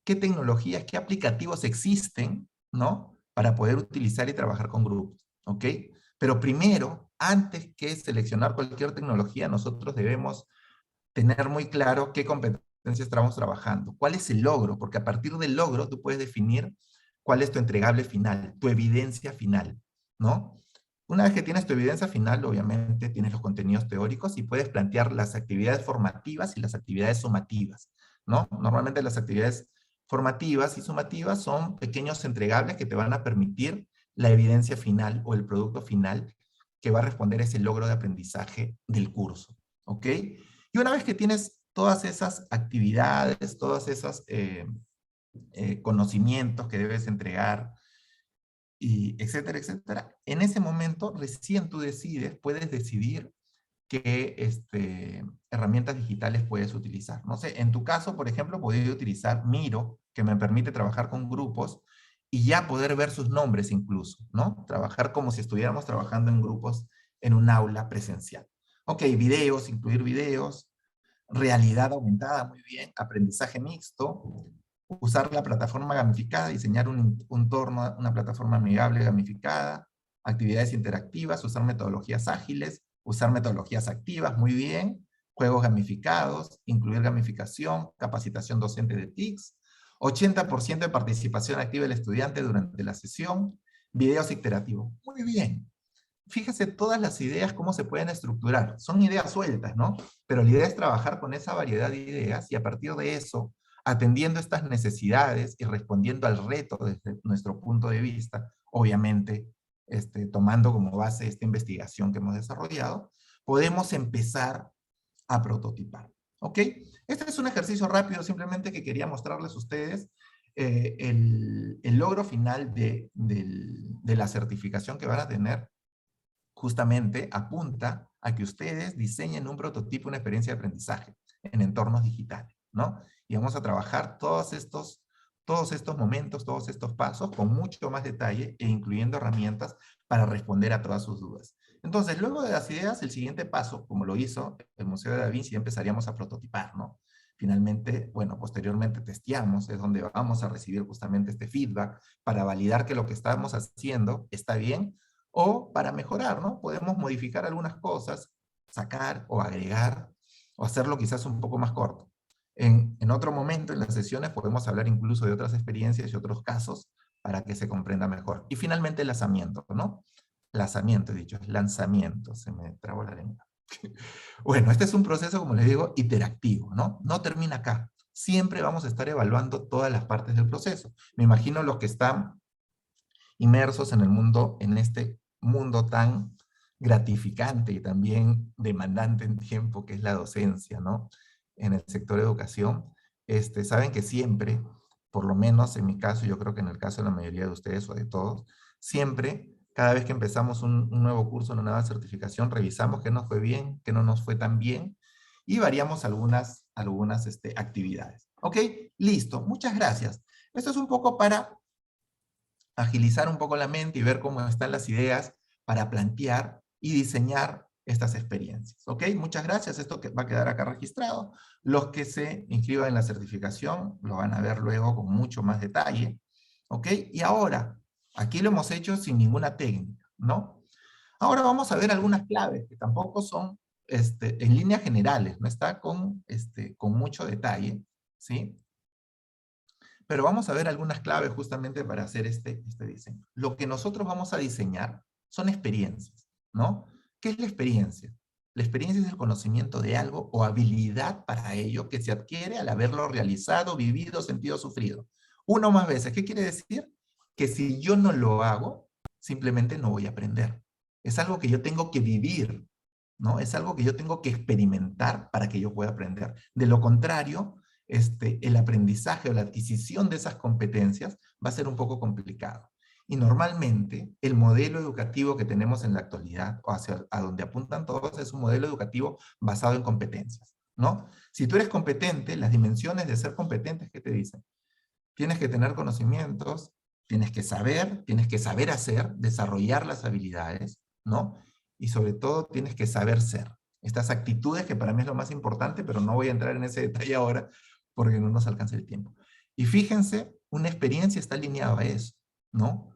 qué tecnologías, qué aplicativos existen, ¿no? Para poder utilizar y trabajar con grupos, ¿ok? Pero primero, antes que seleccionar cualquier tecnología, nosotros debemos tener muy claro qué competencias estamos trabajando, cuál es el logro, porque a partir del logro tú puedes definir cuál es tu entregable final, tu evidencia final, ¿no? Una vez que tienes tu evidencia final, obviamente tienes los contenidos teóricos y puedes plantear las actividades formativas y las actividades sumativas, ¿no? Normalmente las actividades formativas y sumativas son pequeños entregables que te van a permitir la evidencia final o el producto final que va a responder a ese logro de aprendizaje del curso, ¿ok? Y una vez que tienes todas esas actividades, todos esos conocimientos que debes entregar, y etcétera, etcétera, en ese momento recién tú puedes decidir qué herramientas digitales puedes utilizar. No sé, en tu caso, por ejemplo, podría utilizar Miro, que me permite trabajar con grupos y ya poder ver sus nombres incluso, ¿no? Trabajar como si estuviéramos trabajando en grupos en un aula presencial. Ok, videos, incluir videos, realidad aumentada, muy bien, aprendizaje mixto, usar la plataforma gamificada, diseñar un entorno, una plataforma amigable gamificada, actividades interactivas, usar metodologías ágiles, usar metodologías activas, muy bien, juegos gamificados, incluir gamificación, capacitación docente de TICs, 80% de participación activa del estudiante durante la sesión, videos iterativos. Muy bien. Fíjese todas las ideas, cómo se pueden estructurar. Son ideas sueltas, ¿no? Pero la idea es trabajar con esa variedad de ideas y a partir de eso, atendiendo estas necesidades y respondiendo al reto desde nuestro punto de vista, obviamente, tomando como base esta investigación que hemos desarrollado, podemos empezar a prototipar. ¿Ok? Este es un ejercicio rápido simplemente que quería mostrarles a ustedes el logro final de la certificación que van a tener justamente apunta a que ustedes diseñen un prototipo, una experiencia de aprendizaje en entornos digitales, ¿no? Y vamos a trabajar todos estos momentos, todos estos pasos con mucho más detalle e incluyendo herramientas para responder a todas sus dudas. Entonces, luego de las ideas, el siguiente paso, como lo hizo el Museo de Da Vinci, empezaríamos a prototipar, ¿no? Finalmente, bueno, posteriormente testeamos, es donde vamos a recibir justamente este feedback para validar que lo que estamos haciendo está bien o para mejorar, ¿no? Podemos modificar algunas cosas, sacar o agregar, o hacerlo quizás un poco más corto. En otro momento, en las sesiones, podemos hablar incluso de otras experiencias y otros casos para que se comprenda mejor. Y finalmente el lanzamiento, ¿no? Lanzamiento, he dicho, es lanzamiento, se me trabó la lengua. Bueno, este es un proceso, como les digo, iterativo, ¿no? No termina acá. Siempre vamos a estar evaluando todas las partes del proceso. Me imagino los que están inmersos en el mundo, en este mundo tan gratificante y también demandante en tiempo que es la docencia, ¿no? En el sector de educación, saben que siempre, por lo menos en mi caso, yo creo que en el caso de la mayoría de ustedes o de todos, siempre, cada vez que empezamos un nuevo curso, una nueva certificación, revisamos qué nos fue bien, qué no nos fue tan bien, y variamos algunas actividades. ¿Ok? Listo. Muchas gracias. Esto es un poco para agilizar un poco la mente y ver cómo están las ideas para plantear y diseñar estas experiencias. ¿Ok? Muchas gracias. Esto va a quedar acá registrado. Los que se inscriban en la certificación lo van a ver luego con mucho más detalle. ¿Ok? Y ahora, aquí lo hemos hecho sin ninguna técnica, ¿no? Ahora vamos a ver algunas claves que tampoco son en líneas generales, no está con mucho detalle, ¿sí? Pero vamos a ver algunas claves justamente para hacer este diseño. Lo que nosotros vamos a diseñar son experiencias, ¿no? ¿Qué es la experiencia? La experiencia es el conocimiento de algo o habilidad para ello que se adquiere al haberlo realizado, vivido, sentido, sufrido. Uno más veces. ¿Qué quiere decir? Que si yo no lo hago, simplemente no voy a aprender. Es algo que yo tengo que vivir, ¿no? Es algo que yo tengo que experimentar para que yo pueda aprender. De lo contrario, el aprendizaje o la adquisición de esas competencias va a ser un poco complicado. Y normalmente el modelo educativo que tenemos en la actualidad, o hacia a donde apuntan todos, es un modelo educativo basado en competencias, ¿no? Si tú eres competente, las dimensiones de ser competentes, ¿qué te dicen? Tienes que tener conocimientos, tienes que saber hacer, desarrollar las habilidades, ¿no? Y sobre todo tienes que saber ser. Estas actitudes que para mí es lo más importante, pero no voy a entrar en ese detalle ahora porque no nos alcanza el tiempo. Y fíjense, una experiencia está alineada a eso, ¿no?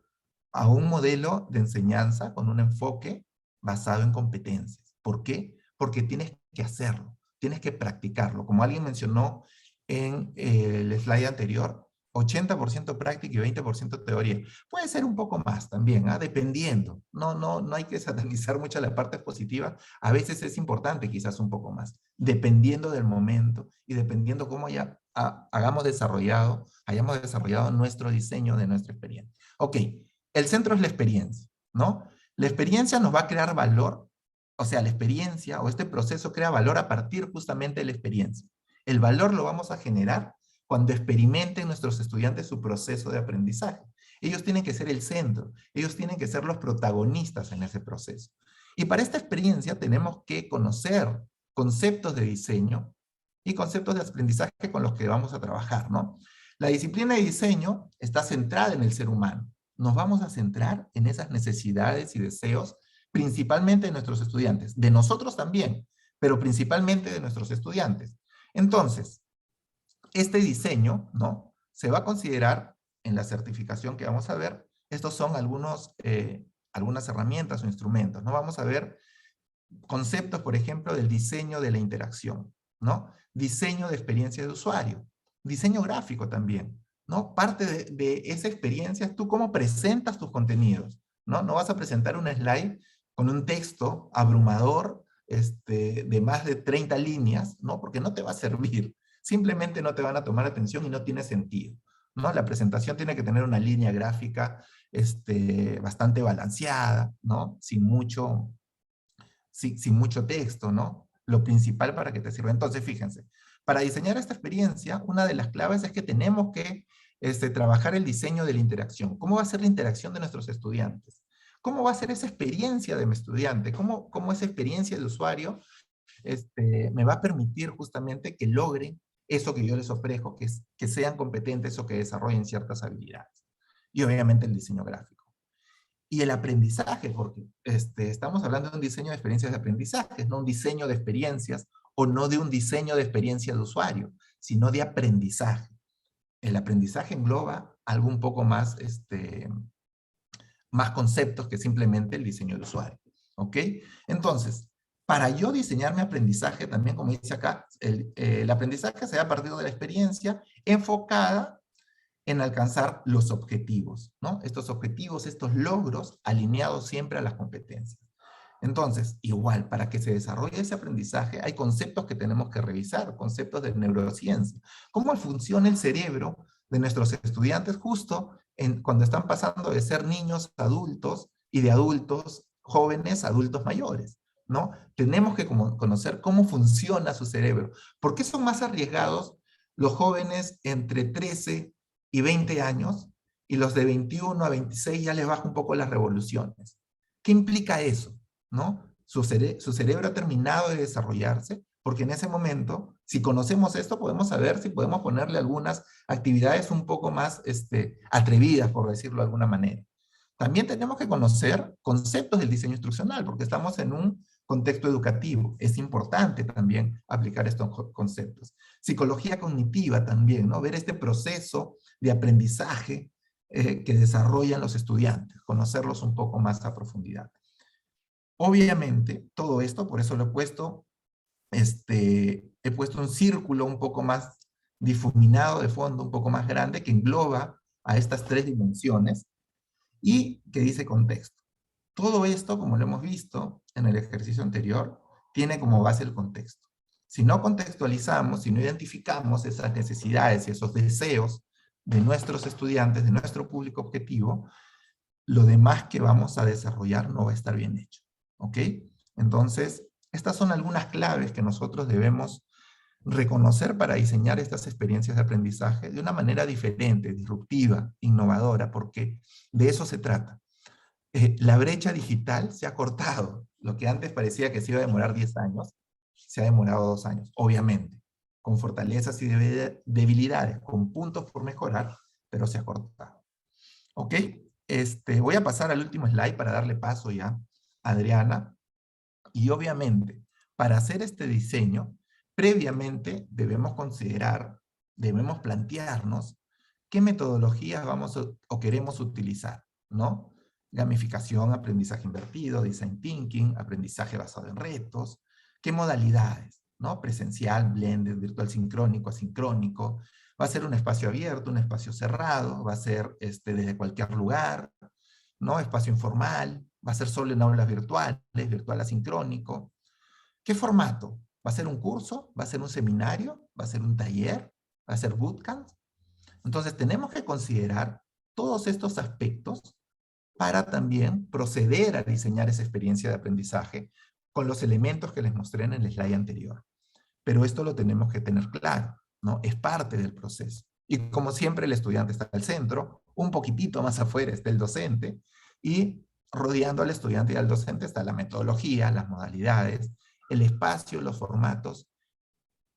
A un modelo de enseñanza con un enfoque basado en competencias. ¿Por qué? Porque tienes que hacerlo, tienes que practicarlo. Como alguien mencionó en el slide anterior, 80% práctica y 20% teoría. Puede ser un poco más también, dependiendo. No hay que satanizar mucho la parte positiva. A veces es importante quizás un poco más, dependiendo del momento y dependiendo cómo hayamos desarrollado nuestro diseño de nuestra experiencia. Ok, el centro es la experiencia, ¿no? La experiencia nos va a crear valor, o sea, la experiencia o este proceso crea valor a partir justamente de la experiencia. El valor lo vamos a generar cuando experimenten nuestros estudiantes su proceso de aprendizaje. Ellos tienen que ser el centro, ellos tienen que ser los protagonistas en ese proceso. Y para esta experiencia tenemos que conocer conceptos de diseño y conceptos de aprendizaje con los que vamos a trabajar, ¿no? La disciplina de diseño está centrada en el ser humano. Nos vamos a centrar en esas necesidades y deseos, principalmente de nuestros estudiantes, de nosotros también, pero principalmente de nuestros estudiantes. Entonces, este diseño, ¿no? Se va a considerar en la certificación que vamos a ver. Estos son algunas herramientas o instrumentos, ¿no? Vamos a ver conceptos, por ejemplo, del diseño de la interacción, ¿no? Diseño de experiencia de usuario, diseño gráfico también, ¿no? Parte de esa experiencia es tú cómo presentas tus contenidos, ¿no? No vas a presentar un slide con un texto abrumador de más de 30 líneas, ¿no? Porque no te va a servir. Simplemente no te van a tomar atención y no tiene sentido, ¿no? La presentación tiene que tener una línea gráfica bastante balanceada, ¿no? Sin mucho texto, ¿no? Lo principal para que te sirva. Entonces, fíjense, para diseñar esta experiencia, una de las claves es que tenemos que trabajar el diseño de la interacción. ¿Cómo va a ser la interacción de nuestros estudiantes? ¿Cómo va a ser esa experiencia de mi estudiante? ¿Cómo esa experiencia de usuario me va a permitir justamente que logren eso que yo les ofrezco, que sean competentes o que desarrollen ciertas habilidades? Y obviamente el diseño gráfico. Y el aprendizaje, porque estamos hablando de un diseño de experiencias de aprendizaje, no un diseño de experiencias o no de un diseño de experiencia de usuario, sino de aprendizaje. El aprendizaje engloba algo un poco más, más conceptos que simplemente el diseño de usuario. ¿Ok? Entonces, para yo diseñar mi aprendizaje también, como dice acá, el aprendizaje se da a partir de la experiencia enfocada en alcanzar los objetivos, ¿no? Estos objetivos, estos logros alineados siempre a las competencias. Entonces, igual, para que se desarrolle ese aprendizaje, hay conceptos que tenemos que revisar, conceptos de neurociencia. ¿Cómo funciona el cerebro de nuestros estudiantes justo cuando están pasando de ser niños a adultos y de adultos jóvenes a adultos mayores? ¿No? Tenemos que conocer cómo funciona su cerebro. ¿Por qué son más arriesgados los jóvenes entre 13 y 20 años y los de 21 a 26 ya les baja un poco las revoluciones? ¿Qué implica eso? ¿No? Su cerebro ha terminado de desarrollarse, porque en ese momento, si conocemos esto, podemos saber si podemos ponerle algunas actividades un poco más atrevidas, por decirlo de alguna manera. También tenemos que conocer conceptos del diseño instruccional, porque estamos en un contexto educativo. Es importante también aplicar estos conceptos. Psicología cognitiva también, ¿no? Ver este proceso de aprendizaje que desarrollan los estudiantes, conocerlos un poco más a profundidad. Obviamente, todo esto, por eso lo he puesto un círculo un poco más difuminado de fondo, un poco más grande, que engloba a estas tres dimensiones y que dice contexto. Todo esto, como lo hemos visto en el ejercicio anterior, tiene como base el contexto. Si no contextualizamos, si no identificamos esas necesidades y esos deseos de nuestros estudiantes, de nuestro público objetivo, lo demás que vamos a desarrollar no va a estar bien hecho. ¿Ok? Entonces, estas son algunas claves que nosotros debemos reconocer para diseñar estas experiencias de aprendizaje de una manera diferente, disruptiva, innovadora, porque de eso se trata. La brecha digital se ha cortado. Lo que antes parecía que se iba a demorar 10 años, se ha demorado 2 años, obviamente, con fortalezas y debilidades, con puntos por mejorar, pero se ha cortado. ¿Ok? Voy a pasar al último slide para darle paso ya a Adriana. Y obviamente, para hacer este diseño, previamente debemos considerar, debemos plantearnos qué metodologías vamos o queremos utilizar, ¿no? Gamificación, aprendizaje invertido, design thinking, aprendizaje basado en retos, qué modalidades, ¿no? Presencial, blended, virtual sincrónico, asincrónico, va a ser un espacio abierto, un espacio cerrado, va a ser desde cualquier lugar, ¿no? Espacio informal, va a ser solo en aulas virtuales, virtual asincrónico. ¿Qué formato? ¿Va a ser un curso? ¿Va a ser un seminario? ¿Va a ser un taller? ¿Va a ser bootcamp? Entonces tenemos que considerar todos estos aspectos para también proceder a diseñar esa experiencia de aprendizaje con los elementos que les mostré en el slide anterior. Pero esto lo tenemos que tener claro, ¿no? Es parte del proceso. Y como siempre el estudiante está al centro, un poquitito más afuera está el docente, y rodeando al estudiante y al docente está la metodología, las modalidades, el espacio, los formatos,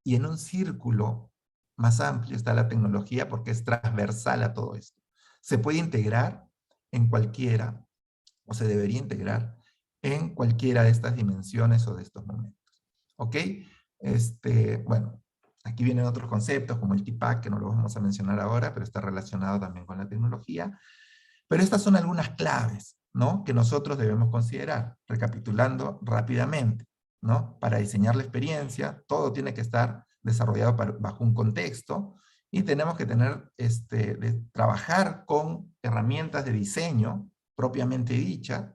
y en un círculo más amplio está la tecnología porque es transversal a todo esto. Se puede integrar en cualquiera, o se debería integrar en cualquiera de estas dimensiones o de estos momentos. ¿Ok? Bueno, aquí vienen otros conceptos como el TPACK, que no lo vamos a mencionar ahora, pero está relacionado también con la tecnología. Pero estas son algunas claves, ¿no? Que nosotros debemos considerar, recapitulando rápidamente, ¿no? Para diseñar la experiencia, todo tiene que estar desarrollado bajo un contexto, y tenemos que tener, trabajar con herramientas de diseño propiamente dichas,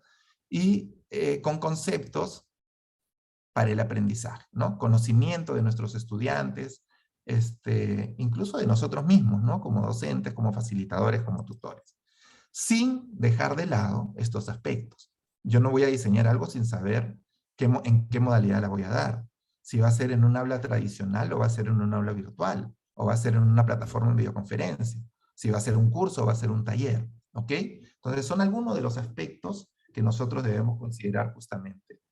y con conceptos para el aprendizaje, ¿no? Conocimiento de nuestros estudiantes, incluso de nosotros mismos, ¿no? Como docentes, como facilitadores, como tutores, sin dejar de lado estos aspectos. Yo no voy a diseñar algo sin saber en qué modalidad la voy a dar. Si va a ser en un aula tradicional o va a ser en un aula virtual, o va a ser en una plataforma de videoconferencia. Si va a ser un curso o va a ser un taller, ¿ok? Entonces son algunos de los aspectos que nosotros debemos considerar justamente,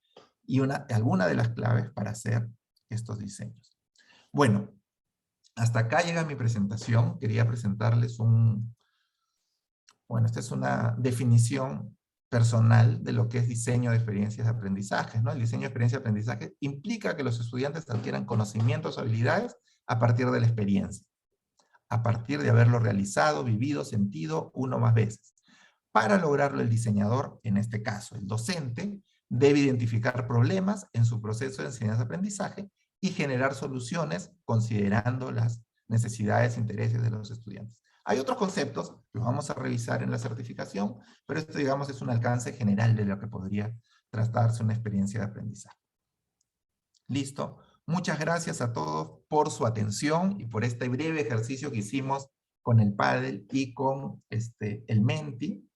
y alguna de las claves para hacer estos diseños. Bueno, hasta acá llega mi presentación. Quería presentarles esta es una definición personal de lo que es diseño de experiencias de aprendizaje, ¿no? El diseño de experiencia de aprendizaje implica que los estudiantes adquieran conocimientos o habilidades a partir de la experiencia, a partir de haberlo realizado, vivido, sentido una o más veces. Para lograrlo, el diseñador, en este caso el docente, debe identificar problemas en su proceso de enseñanza-aprendizaje y generar soluciones considerando las necesidades e intereses de los estudiantes. Hay otros conceptos, los vamos a revisar en la certificación, pero esto, digamos, es un alcance general de lo que podría tratarse una experiencia de aprendizaje. Listo. Muchas gracias a todos por su atención y por este breve ejercicio que hicimos con el Paddle y con el Menti.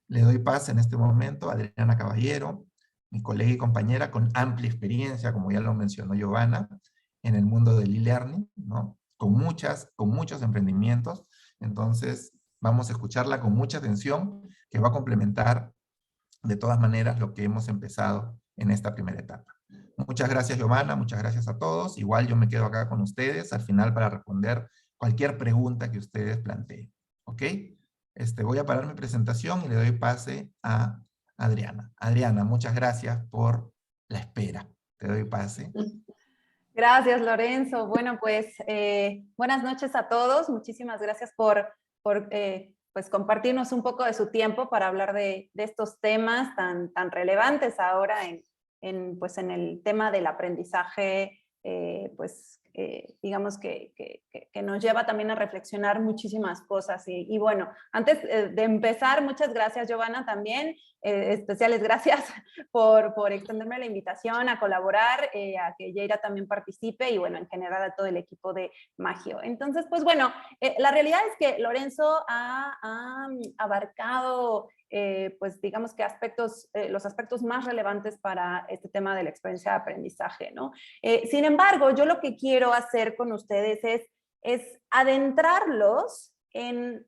Le doy paz en este momento a Adriana Caballero, mi colega y compañera con amplia experiencia, como ya lo mencionó Giovanna, en el mundo del e-learning, ¿no? Con muchos emprendimientos. Entonces, vamos a escucharla con mucha atención, que va a complementar de todas maneras lo que hemos empezado en esta primera etapa. Muchas gracias, Giovanna, muchas gracias a todos. Igual yo me quedo acá con ustedes al final para responder cualquier pregunta que ustedes planteen. ¿Ok? Voy a parar mi presentación y le doy pase a Adriana. Adriana, muchas gracias por la espera. Te doy pase. Gracias, Lorenzo. Bueno, pues buenas noches a todos. Muchísimas gracias por pues, compartirnos un poco de su tiempo para hablar de estos temas tan relevantes ahora pues, en el tema del aprendizaje, digamos que nos lleva también a reflexionar muchísimas cosas. Y bueno, antes de empezar, muchas gracias, Giovanna, también. Especiales gracias por extenderme la invitación a colaborar, a que Yeira también participe y bueno, en general a todo el equipo de Magio. Entonces, pues bueno, la realidad es que Lorenzo ha abarcado pues digamos que los aspectos más relevantes para este tema de la experiencia de aprendizaje, ¿no? Sin embargo, yo lo que quiero hacer con ustedes es adentrarlos en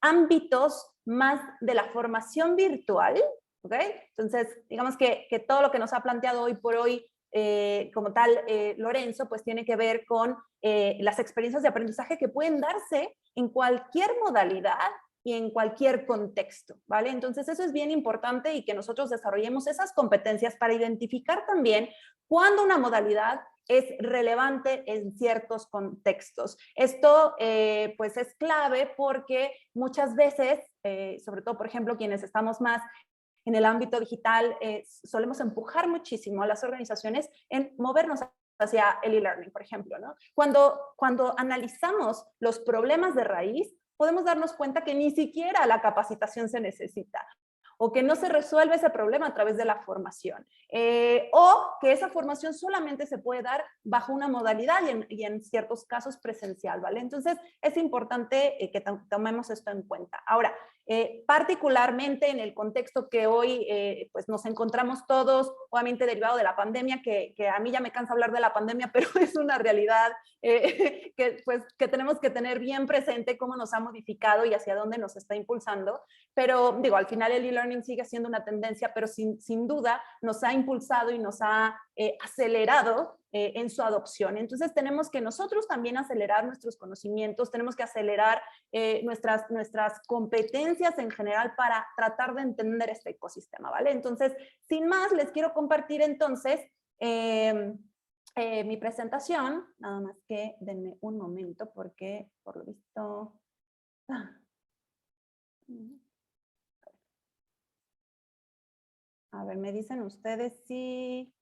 ámbitos más de la formación virtual, ¿ok? Entonces, digamos que todo lo que nos ha planteado hoy por hoy como tal Lorenzo, pues tiene que ver con las experiencias de aprendizaje que pueden darse en cualquier modalidad y en cualquier contexto, ¿vale? Entonces eso es bien importante y que nosotros desarrollemos esas competencias para identificar también cuándo una modalidad es relevante en ciertos contextos. Esto pues es clave porque muchas veces, sobre todo por ejemplo quienes estamos más en el ámbito digital, solemos empujar muchísimo a las organizaciones en movernos hacia el e-learning, por ejemplo, ¿no? Cuando analizamos los problemas de raíz, podemos darnos cuenta que ni siquiera la capacitación se necesita, o que no se resuelve ese problema a través de la formación, o que esa formación solamente se puede dar bajo una modalidad y en ciertos casos presencial, ¿vale? Entonces, es importante que tomemos esto en cuenta. Ahora, particularmente en el contexto que hoy pues nos encontramos todos, obviamente derivado de la pandemia, que a mí ya me cansa hablar de la pandemia, pero es una realidad que tenemos que tener bien presente cómo nos ha modificado y hacia dónde nos está impulsando. Pero digo, al final el e-learning sigue siendo una tendencia, pero sin duda nos ha impulsado y nos ha acelerado en su adopción. Entonces tenemos que nosotros también acelerar nuestros conocimientos, tenemos que acelerar nuestras competencias en general para tratar de entender este ecosistema, ¿vale? Entonces, sin más, les quiero compartir entonces mi presentación, nada más que denme un momento porque por lo visto... A ver, me dicen ustedes si...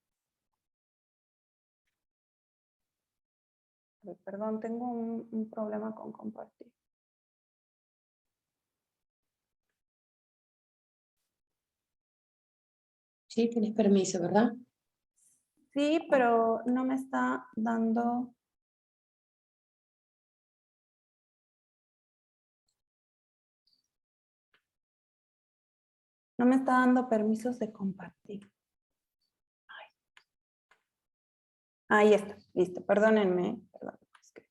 Perdón, tengo un problema con compartir. Sí, tienes permiso, ¿verdad? Sí, pero no me está dando... No me está dando permisos de compartir. Ahí está, listo, perdónenme. Perdón, es que...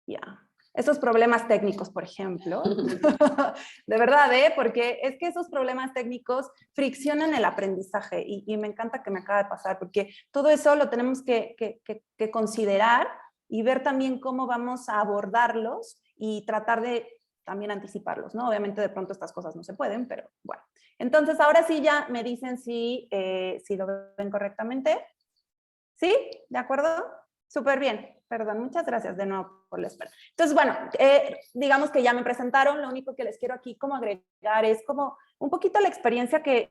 Ya. Esos problemas técnicos, por ejemplo, de verdad, porque es que esos problemas técnicos friccionan el aprendizaje y me encanta que me acaba de pasar, porque todo eso lo tenemos que considerar y ver también cómo vamos a abordarlos y tratar de también anticiparlos, ¿no? Obviamente de pronto estas cosas no se pueden, pero bueno. Entonces ahora sí ya me dicen si lo ven correctamente. ¿Sí? ¿De acuerdo? Súper bien. Perdón, muchas gracias de nuevo por la espera. Entonces, bueno, digamos que ya me presentaron, lo único que les quiero aquí como agregar es como un poquito la experiencia que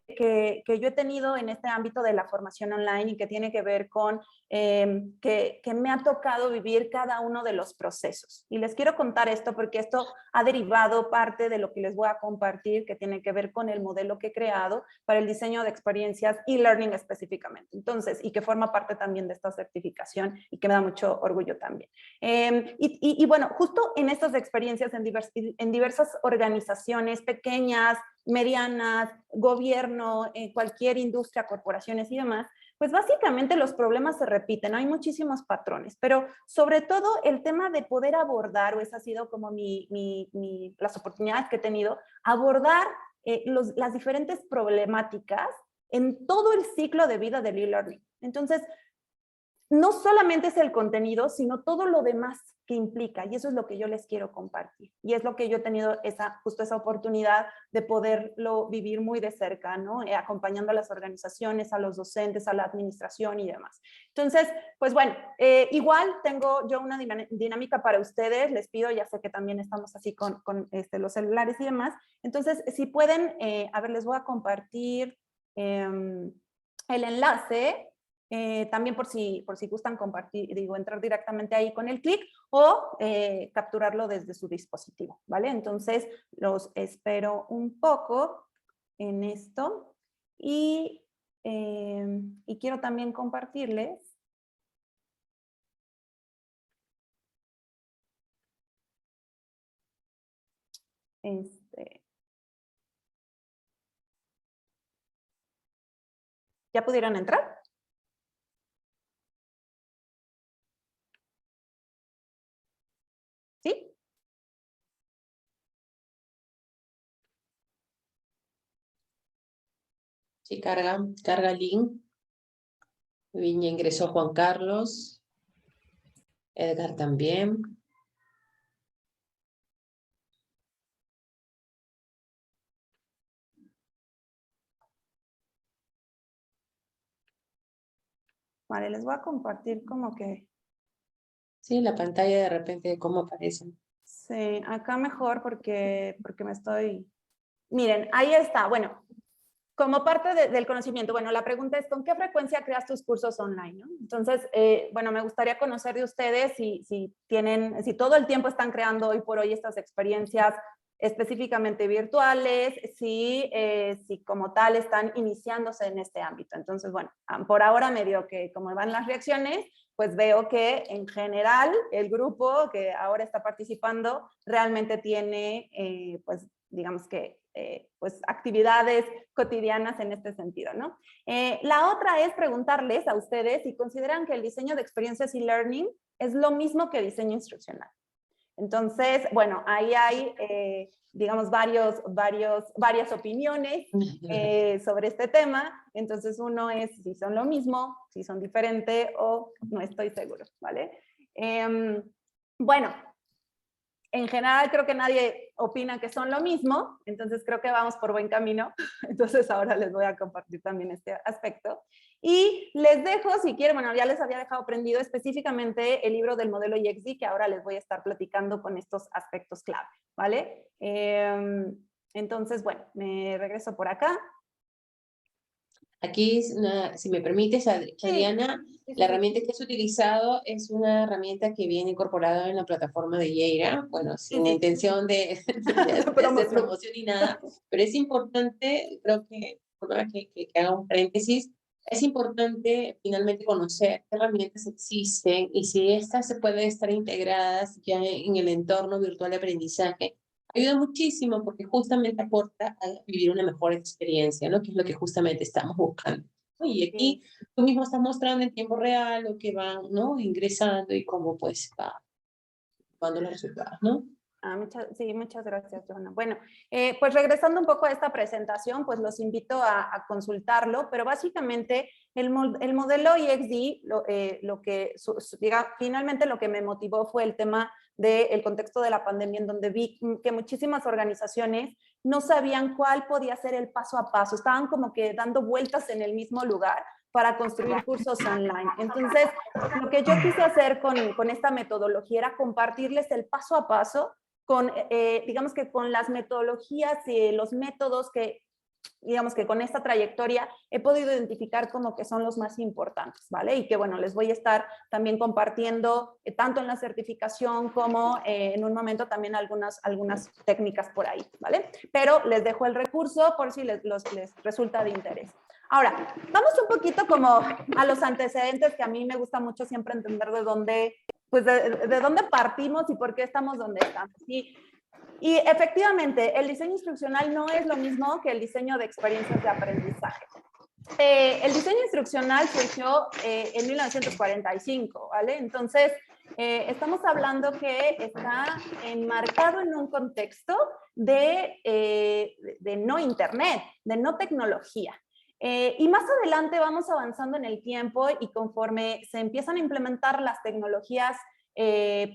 yo he tenido en este ámbito de la formación online y que tiene que ver con que me ha tocado vivir cada uno de los procesos. Y les quiero contar esto porque esto ha derivado parte de lo que les voy a compartir que tiene que ver con el modelo que he creado para el diseño de experiencias e-learning específicamente. Entonces, y que forma parte también de esta certificación y que me da mucho orgullo también. Y bueno, justo en estas experiencias en diversas organizaciones pequeñas, medianas, gobierno, cualquier industria, corporaciones y demás, pues básicamente los problemas se repiten, hay muchísimos patrones, pero sobre todo el tema de poder abordar, o esa ha sido como las oportunidades que he tenido, abordar las diferentes problemáticas en todo el ciclo de vida del e-learning. Entonces, no solamente es el contenido, sino todo lo demás que implica, y eso es lo que yo les quiero compartir. Y es lo que yo he tenido justo esa oportunidad de poderlo vivir muy de cerca, ¿no? Acompañando a las organizaciones, a los docentes, a la administración y demás. Entonces, pues bueno, igual tengo yo una dinámica para ustedes, les pido, ya sé que también estamos así con los celulares y demás. Entonces, si pueden, a ver, les voy a compartir el enlace. También por si gustan compartir, entrar directamente ahí con el clic o capturarlo desde su dispositivo, ¿vale? Entonces, los espero un poco en esto y quiero también compartirles ¿Ya pudieron entrar? ¿Sí? Sí, carga el link. Bien, ya ingresó Juan Carlos. Edgar también. Vale, les voy a compartir como que... Sí, la pantalla de repente, ¿cómo aparece? Sí, acá mejor porque me estoy... Miren, ahí está. Bueno, como parte del conocimiento, bueno, la pregunta es, ¿con qué frecuencia creas tus cursos online? ¿No? Entonces, bueno, me gustaría conocer de ustedes si todo el tiempo están creando hoy por hoy estas experiencias específicamente virtuales, si como tal están iniciándose en este ámbito. Entonces, bueno, por ahora medio que como van las reacciones, pues veo que en general el grupo que ahora está participando realmente tiene, pues digamos que, pues actividades cotidianas en este sentido, ¿no? La otra es preguntarles a ustedes si consideran que el diseño de experiencias e-learning es lo mismo que diseño instruccional. Entonces, bueno, ahí hay, digamos, varias opiniones sobre este tema. Entonces, uno es si son lo mismo, si son diferentes o no estoy seguro, ¿vale? Bueno, en general creo que nadie opina que son lo mismo, entonces creo que vamos por buen camino. Entonces ahora les voy a compartir también este aspecto. Y les dejo, si quieren, bueno, ya les había dejado prendido específicamente el libro del modelo EXD, que ahora les voy a estar platicando con estos aspectos clave, ¿vale? Entonces, bueno, me regreso por acá. Aquí, si me permites, Adriana, la herramienta que has utilizado es una herramienta que viene incorporada en la plataforma de Yeira, bueno, sin intención de hacer promoción ni nada, pero es importante, creo que haga un paréntesis, es importante finalmente conocer qué herramientas existen y si estas se pueden estar integradas ya en el entorno virtual de aprendizaje. Ayuda muchísimo porque justamente aporta a vivir una mejor experiencia, ¿no? Que es lo que justamente estamos buscando. Y aquí tú mismo estás mostrando en tiempo real lo que van, ¿no? Ingresando y cómo pues va cuando los resultados, ¿no? Muchas gracias, Joana. Bueno, pues regresando un poco a esta presentación, pues los invito a consultarlo, pero básicamente el modelo EXD, finalmente lo que me motivó fue el tema del contexto de la pandemia, en donde vi que muchísimas organizaciones no sabían cuál podía ser el paso a paso, estaban como que dando vueltas en el mismo lugar para construir cursos online. Entonces, lo que yo quise hacer con esta metodología era compartirles el paso a paso con, digamos que con las metodologías y los métodos que, digamos que con esta trayectoria he podido identificar como que son los más importantes, ¿vale? Y que, bueno, les voy a estar también compartiendo tanto en la certificación como en un momento también algunas técnicas por ahí, ¿vale? Pero les dejo el recurso por si les resulta de interés. Ahora, vamos un poquito como a los antecedentes, que a mí me gusta mucho siempre entender de dónde, pues de dónde partimos y por qué estamos donde estamos. Y efectivamente, el diseño instruccional no es lo mismo que el diseño de experiencias de aprendizaje. El diseño instruccional surgió en 1945, ¿vale? Entonces, estamos hablando que está enmarcado en un contexto de no internet, de no tecnología. Y más adelante vamos avanzando en el tiempo y conforme se empiezan a implementar las tecnologías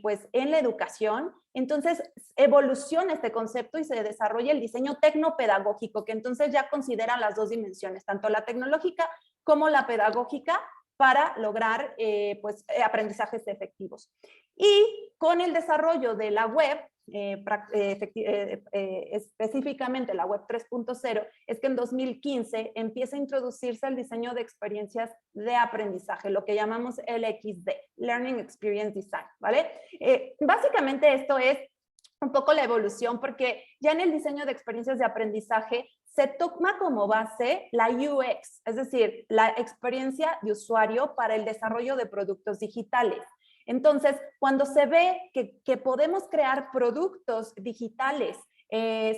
pues en la educación, entonces evoluciona este concepto y se desarrolla el diseño tecnopedagógico, que entonces ya considera las dos dimensiones, tanto la tecnológica como la pedagógica, para lograr pues, aprendizajes efectivos. Y con el desarrollo de la web, específicamente la web 3.0, es que en 2015 empieza a introducirse el diseño de experiencias de aprendizaje, lo que llamamos LXD, Learning Experience Design, ¿vale? Básicamente esto es un poco la evolución, porque ya en el diseño de experiencias de aprendizaje se toma como base la UX, es decir, la experiencia de usuario para el desarrollo de productos digitales. Entonces, cuando se ve que podemos crear productos digitales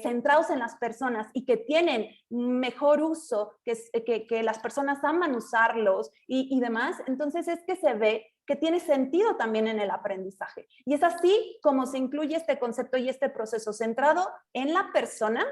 centrados en las personas y que tienen mejor uso, que las personas aman usarlos y demás, entonces es que se ve que tiene sentido también en el aprendizaje. Y es así como se incluye este concepto y este proceso centrado en la persona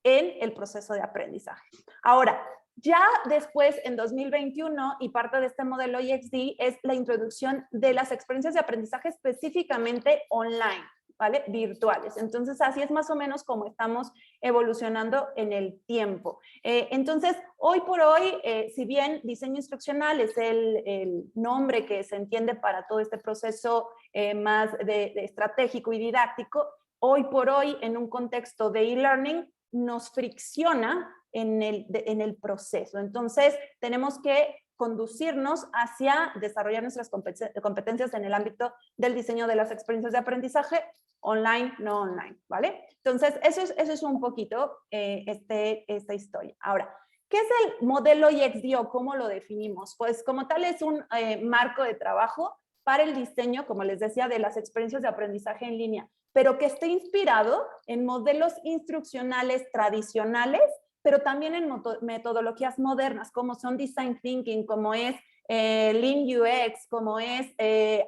en el proceso de aprendizaje. Ahora, ya después, en 2021, y parte de este modelo EXD es la introducción de las experiencias de aprendizaje específicamente online, ¿vale? Virtuales. Entonces, así es más o menos como estamos evolucionando en el tiempo. Entonces, hoy por hoy, si bien diseño instruccional es el nombre que se entiende para todo este proceso más de estratégico y didáctico, hoy por hoy, en un contexto de e-learning, nos fricciona en el proceso. Entonces, tenemos que conducirnos hacia desarrollar nuestras competencias en el ámbito del diseño de las experiencias de aprendizaje, online, no online, ¿vale? Entonces, eso es un poquito esta historia. Ahora, ¿qué es el modelo EXD o cómo lo definimos? Pues como tal es un marco de trabajo para el diseño, como les decía, de las experiencias de aprendizaje en línea, pero que esté inspirado en modelos instruccionales tradicionales, pero también en metodologías modernas, como son Design Thinking, como es Lean UX, como es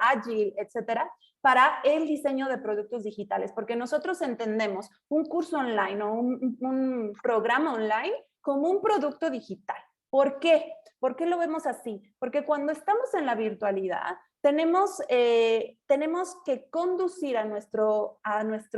Agile, etcétera, para el diseño de productos digitales, porque nosotros entendemos un curso online o un programa online como un producto digital. ¿Por qué? ¿Por qué lo vemos así? Porque cuando estamos en la virtualidad, tenemos que conducir a nuestro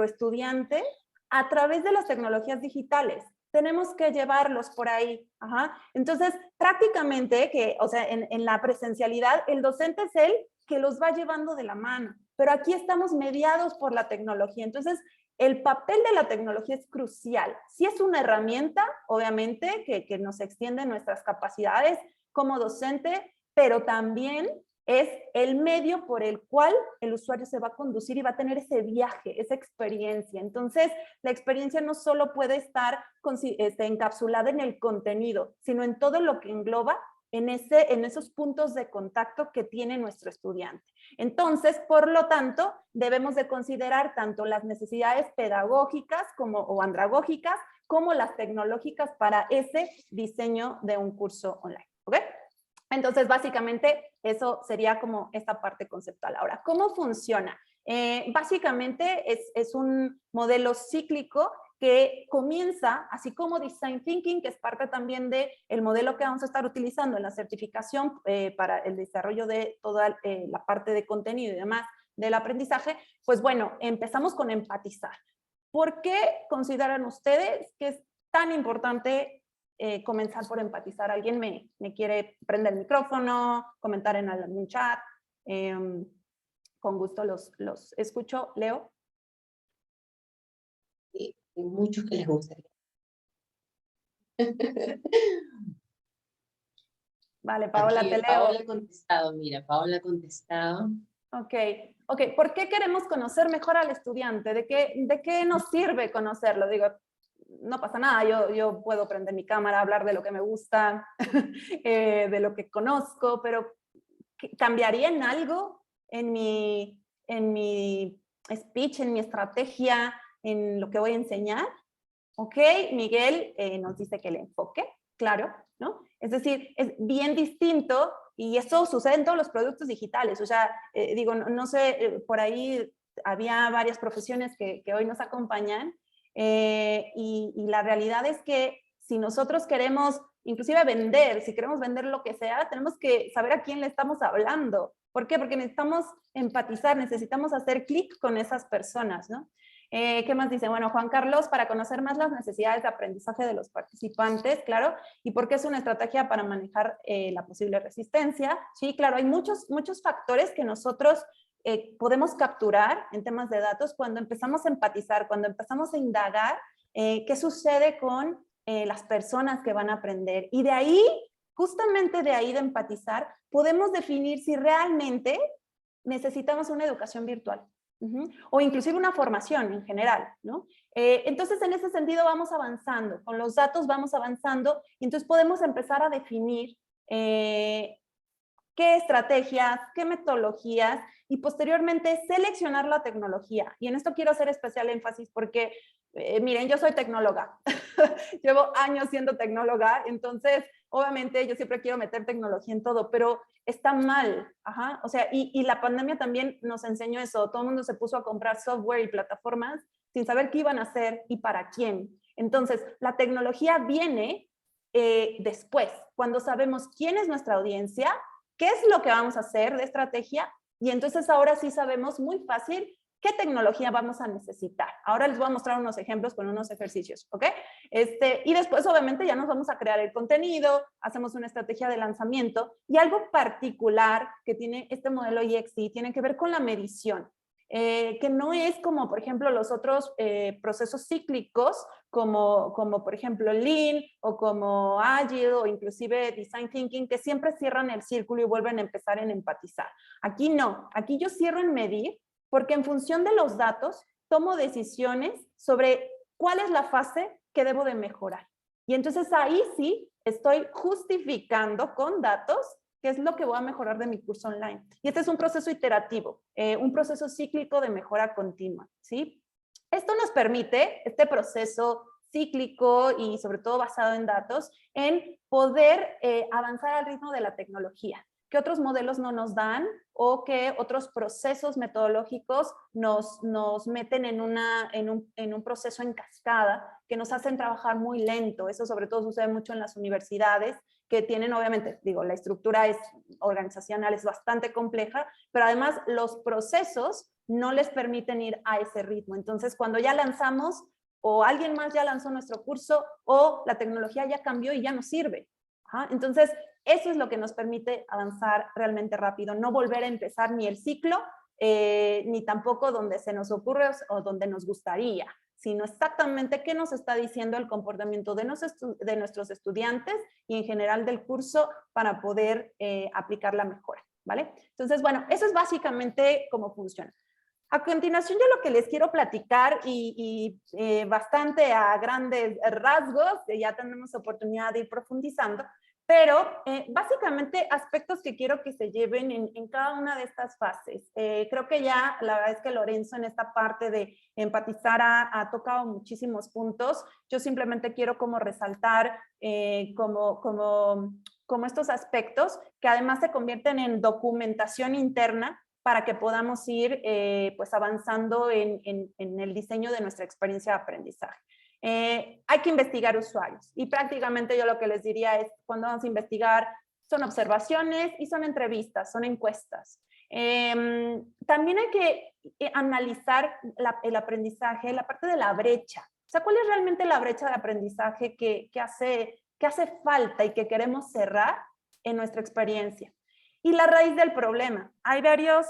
estudiante a través de las tecnologías digitales. Tenemos que llevarlos por ahí. Ajá. Entonces, prácticamente, o sea, en la presencialidad, el docente es el que los va llevando de la mano, pero aquí estamos mediados por la tecnología. Entonces, el papel de la tecnología es crucial. Sí es una herramienta, obviamente, que nos extiende nuestras capacidades como docente, pero también es el medio por el cual el usuario se va a conducir y va a tener ese viaje, esa experiencia. Entonces, la experiencia no solo puede estar encapsulada en el contenido, sino en todo lo que engloba en esos puntos de contacto que tiene nuestro estudiante. Entonces, por lo tanto, debemos de considerar tanto las necesidades pedagógicas o andragógicas, como las tecnológicas para ese diseño de un curso online. ¿Ok? Entonces, básicamente, eso sería como esta parte conceptual. Ahora, ¿cómo funciona? Básicamente, es un modelo cíclico que comienza, así como Design Thinking, que es parte también del modelo que vamos a estar utilizando en la certificación para el desarrollo de toda la parte de contenido y demás del aprendizaje, pues bueno, empezamos con empatizar. ¿por qué consideran ustedes que es tan importante comenzar por empatizar? ¿Alguien me quiere prender el micrófono, comentar en algún chat? Con gusto los escucho. Leo. Sí, hay muchos que les gustaría. Vale, Paola, Aquí, te leo. Paola ha contestado, mira, Paola ha contestado. Ok. ¿Por qué queremos conocer mejor al estudiante? ¿De qué nos sirve conocerlo? Digo, no pasa nada, yo puedo prender mi cámara, hablar de lo que me gusta, de lo que conozco, pero ¿cambiaría en algo en mi speech, en mi estrategia, en lo que voy a enseñar? Ok, Miguel nos dice que el enfoque, claro, ¿no? Es decir, es bien distinto y eso sucede en todos los productos digitales. O sea, digo, no sé, por ahí había varias profesiones que hoy nos acompañan y la realidad es que si nosotros queremos inclusive vender, si queremos vender lo que sea, tenemos que saber a quién le estamos hablando. ¿Por qué? Porque necesitamos empatizar, necesitamos hacer clic con esas personas, ¿no? ¿Qué más dice? Bueno, Juan Carlos, para conocer más las necesidades de aprendizaje de los participantes, claro, y por qué es una estrategia para manejar la posible resistencia. Sí, claro, hay muchos factores que nosotros podemos capturar en temas de datos cuando empezamos a empatizar, cuando empezamos a indagar qué sucede con las personas que van a aprender. Y de ahí, justamente de ahí de empatizar, podemos definir si realmente necesitamos una educación virtual. O inclusive una formación en general, ¿no? Entonces, en ese sentido vamos avanzando, con los datos vamos avanzando y entonces podemos empezar a definir qué estrategias, qué metodologías y posteriormente seleccionar la tecnología. Y en esto quiero hacer especial énfasis porque, miren, yo soy tecnóloga, llevo años siendo tecnóloga, entonces obviamente yo siempre quiero meter tecnología en todo, pero está mal, ajá, o sea, y la pandemia también nos enseñó eso, todo el mundo se puso a comprar software y plataformas sin saber qué iban a hacer y para quién. Entonces, la tecnología viene después, cuando sabemos quién es nuestra audiencia, qué es lo que vamos a hacer de estrategia, y entonces ahora sí sabemos muy fácil qué tecnología vamos a necesitar. Ahora les voy a mostrar unos ejemplos con unos ejercicios, ¿ok? Y después obviamente ya nos vamos a crear el contenido, hacemos una estrategia de lanzamiento, y algo particular que tiene este modelo EXI tiene que ver con la medición. Que no es como, por ejemplo, los otros procesos cíclicos, como por ejemplo Lean o como Agile o inclusive Design Thinking, que siempre cierran el círculo y vuelven a empezar en empatizar. Aquí no, aquí yo cierro en medir, porque en función de los datos tomo decisiones sobre cuál es la fase que debo de mejorar. Y entonces ahí sí estoy justificando con datos qué es lo que voy a mejorar de mi curso online. Y este es un proceso iterativo, un proceso cíclico de mejora continua, ¿sí? Esto nos permite, este proceso cíclico y sobre todo basado en datos, en poder avanzar al ritmo de la tecnología, que otros modelos no nos dan o que otros procesos metodológicos nos meten en un proceso en cascada que nos hacen trabajar muy lento. Eso sobre todo sucede mucho en las universidades, que tienen obviamente, digo, la estructura organizacional es bastante compleja, pero además los procesos no les permiten ir a ese ritmo. Entonces, cuando ya lanzamos, o alguien más ya lanzó nuestro curso, o la tecnología ya cambió y ya no sirve. Ajá. Entonces, eso es lo que nos permite avanzar realmente rápido, no volver a empezar ni el ciclo, ni tampoco donde se nos ocurre o donde nos gustaría, sino exactamente qué nos está diciendo el comportamiento de nuestros estudiantes y en general del curso para poder aplicar la mejora, ¿vale? Entonces, bueno, eso es básicamente cómo funciona. A continuación, yo lo que les quiero platicar y bastante a grandes rasgos, ya tenemos oportunidad de ir profundizando, pero básicamente aspectos que quiero que se lleven en cada una de estas fases. Creo que ya la verdad es que Lorenzo en esta parte de empatizar ha tocado muchísimos puntos. Yo simplemente quiero como resaltar como estos aspectos que además se convierten en documentación interna para que podamos ir pues avanzando en el diseño de nuestra experiencia de aprendizaje. Hay que investigar usuarios y prácticamente yo lo que les diría es cuando vamos a investigar son observaciones y son entrevistas, son encuestas. También hay que analizar el aprendizaje, la parte de la brecha. O sea, ¿cuál es realmente la brecha de aprendizaje que hace falta y que queremos cerrar en nuestra experiencia? Y la raíz del problema. Hay varios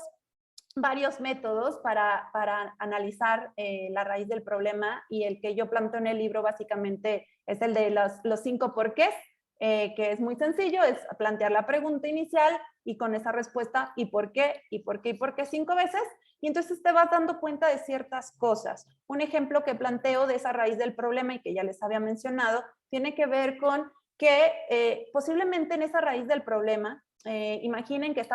métodos para analizar la raíz del problema, y el que yo planteo en el libro básicamente es el de los 5 porqués, que es muy sencillo, es plantear la pregunta inicial y con esa respuesta ¿y por qué? ¿Y por qué? ¿Y por qué? 5 veces, y entonces te vas dando cuenta de ciertas cosas. Un ejemplo que planteo de esa raíz del problema y que ya les había mencionado, tiene que ver con que posiblemente en esa raíz del problema, imaginen que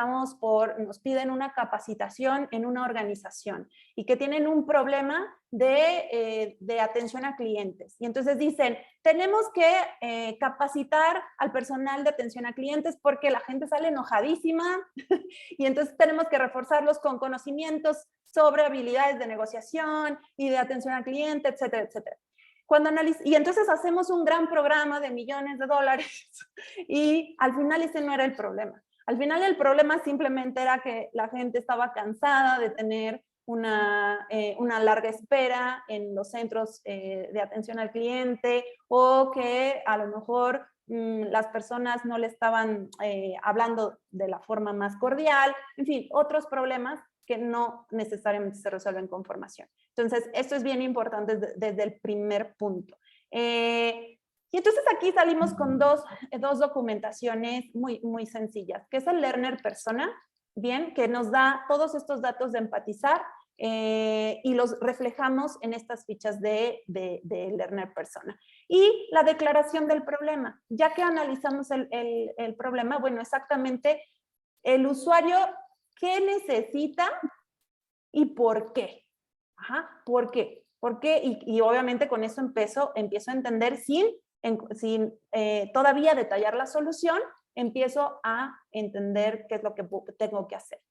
nos piden una capacitación en una organización y que tienen un problema de atención a clientes. Y entonces dicen, tenemos que capacitar al personal de atención a clientes porque la gente sale enojadísima y entonces tenemos que reforzarlos con conocimientos sobre habilidades de negociación y de atención al cliente, etcétera, etcétera. Y entonces hacemos un gran programa de millones de dólares y al final ese no era el problema. Al final el problema simplemente era que la gente estaba cansada de tener una larga espera en los centros de atención al cliente, o que a lo mejor las personas no le estaban hablando de la forma más cordial, en fin, otros problemas que no necesariamente se resuelven con formación. Entonces, esto es bien importante desde el primer punto. Y entonces aquí salimos con dos documentaciones muy sencillas, que es el Learner Persona, bien, que nos da todos estos datos de empatizar y los reflejamos en estas fichas de Learner Persona. Y la declaración del problema, ya que analizamos el problema, bueno, exactamente el usuario qué necesita y por qué. Ajá, ¿por qué? ¿Por qué? Y obviamente con eso empiezo a entender sin todavía detallar la solución, empiezo a entender qué es lo que tengo que hacer.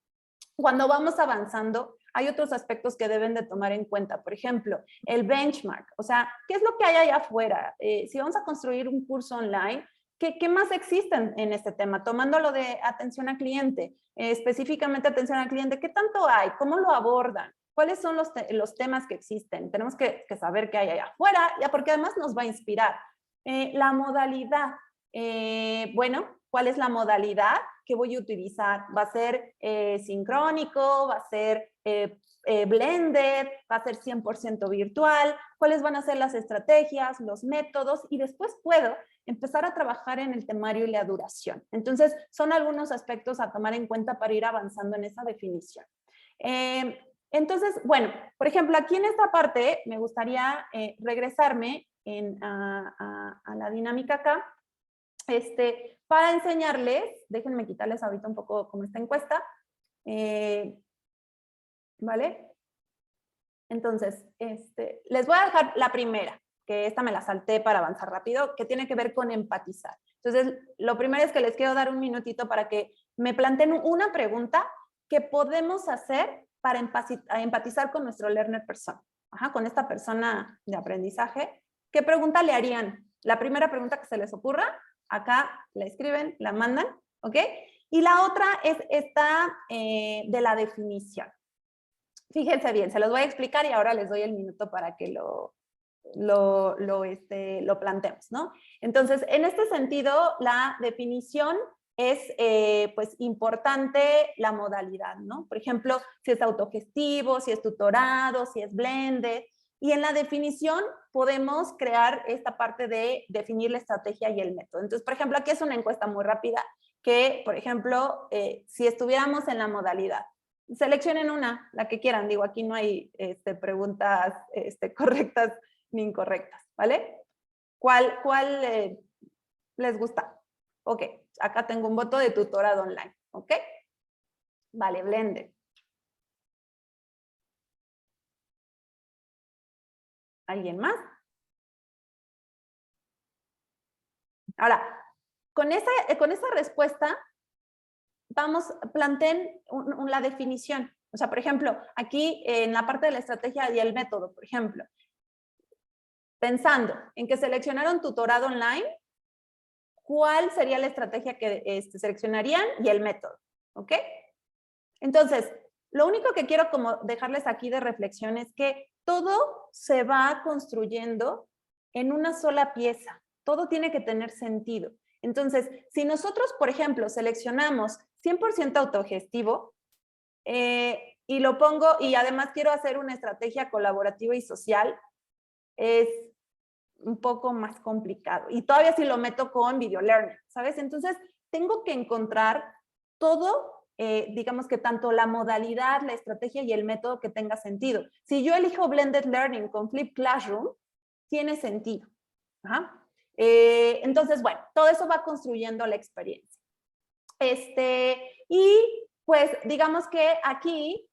Cuando vamos avanzando, hay otros aspectos que deben de tomar en cuenta. Por ejemplo, el benchmark. O sea, ¿qué es lo que hay allá afuera? Si vamos a construir un curso online, ¿qué más existe en este tema? Tomando lo de atención al cliente, específicamente atención al cliente, ¿qué tanto hay? ¿Cómo lo abordan? ¿Cuáles son los temas que existen? Tenemos que saber qué hay allá afuera, ya, porque además nos va a inspirar. La modalidad. Bueno, ¿cuál es la modalidad que voy a utilizar? ¿Va a ser sincrónico? ¿Va a ser blended? ¿Va a ser 100% virtual? ¿Cuáles van a ser las estrategias, los métodos? Y después puedo empezar a trabajar en el temario y la duración. Entonces, son algunos aspectos a tomar en cuenta para ir avanzando en esa definición. Entonces, bueno, por ejemplo, aquí en esta parte me gustaría regresarme a la dinámica acá, para enseñarles, déjenme quitarles ahorita un poco como esta encuesta, ¿vale? Entonces, les voy a dejar la primera, que esta me la salté para avanzar rápido, que tiene que ver con empatizar. Entonces, lo primero es que les quiero dar un minutito para que me planteen una pregunta que podemos hacer para empatizar con nuestro learner persona, con esta persona de aprendizaje. ¿Qué pregunta le harían? La primera pregunta que se les ocurra, acá la escriben, la mandan, ¿ok? Y la otra es esta de la definición. Fíjense bien, se los voy a explicar y ahora les doy el minuto para que lo planteemos, ¿no? Entonces, en este sentido, la definición es pues importante la modalidad, ¿no? Por ejemplo, si es autogestivo, si es tutorado, si es blended. Y en la definición podemos crear esta parte de definir la estrategia y el método. Entonces, por ejemplo, aquí es una encuesta muy rápida que, por ejemplo, si estuviéramos en la modalidad, seleccionen una, la que quieran. Digo, aquí no hay preguntas correctas ni incorrectas, ¿vale? ¿Cuál les gusta? Ok, acá tengo un voto de tutorado online, ¿ok? Vale, blended. ¿Alguien más? Ahora, con esa respuesta, planteen la definición. O sea, por ejemplo, aquí en la parte de la estrategia y el método, por ejemplo, pensando en que seleccionaron tutorado online, ¿cuál sería la estrategia que seleccionarían y el método? ¿Ok? Entonces, lo único que quiero como dejarles aquí de reflexión es que todo se va construyendo en una sola pieza. Todo tiene que tener sentido. Entonces, si nosotros, por ejemplo, seleccionamos 100% autogestivo y lo pongo, y además quiero hacer una estrategia colaborativa y social, es un poco más complicado. Y todavía si lo meto con video learning, ¿sabes? Entonces, tengo que encontrar todo, digamos que tanto la modalidad, la estrategia y el método que tenga sentido. Si yo elijo Blended Learning con Flip Classroom, tiene sentido. Ajá. Entonces, bueno, todo eso va construyendo la experiencia. Y pues digamos que aquí,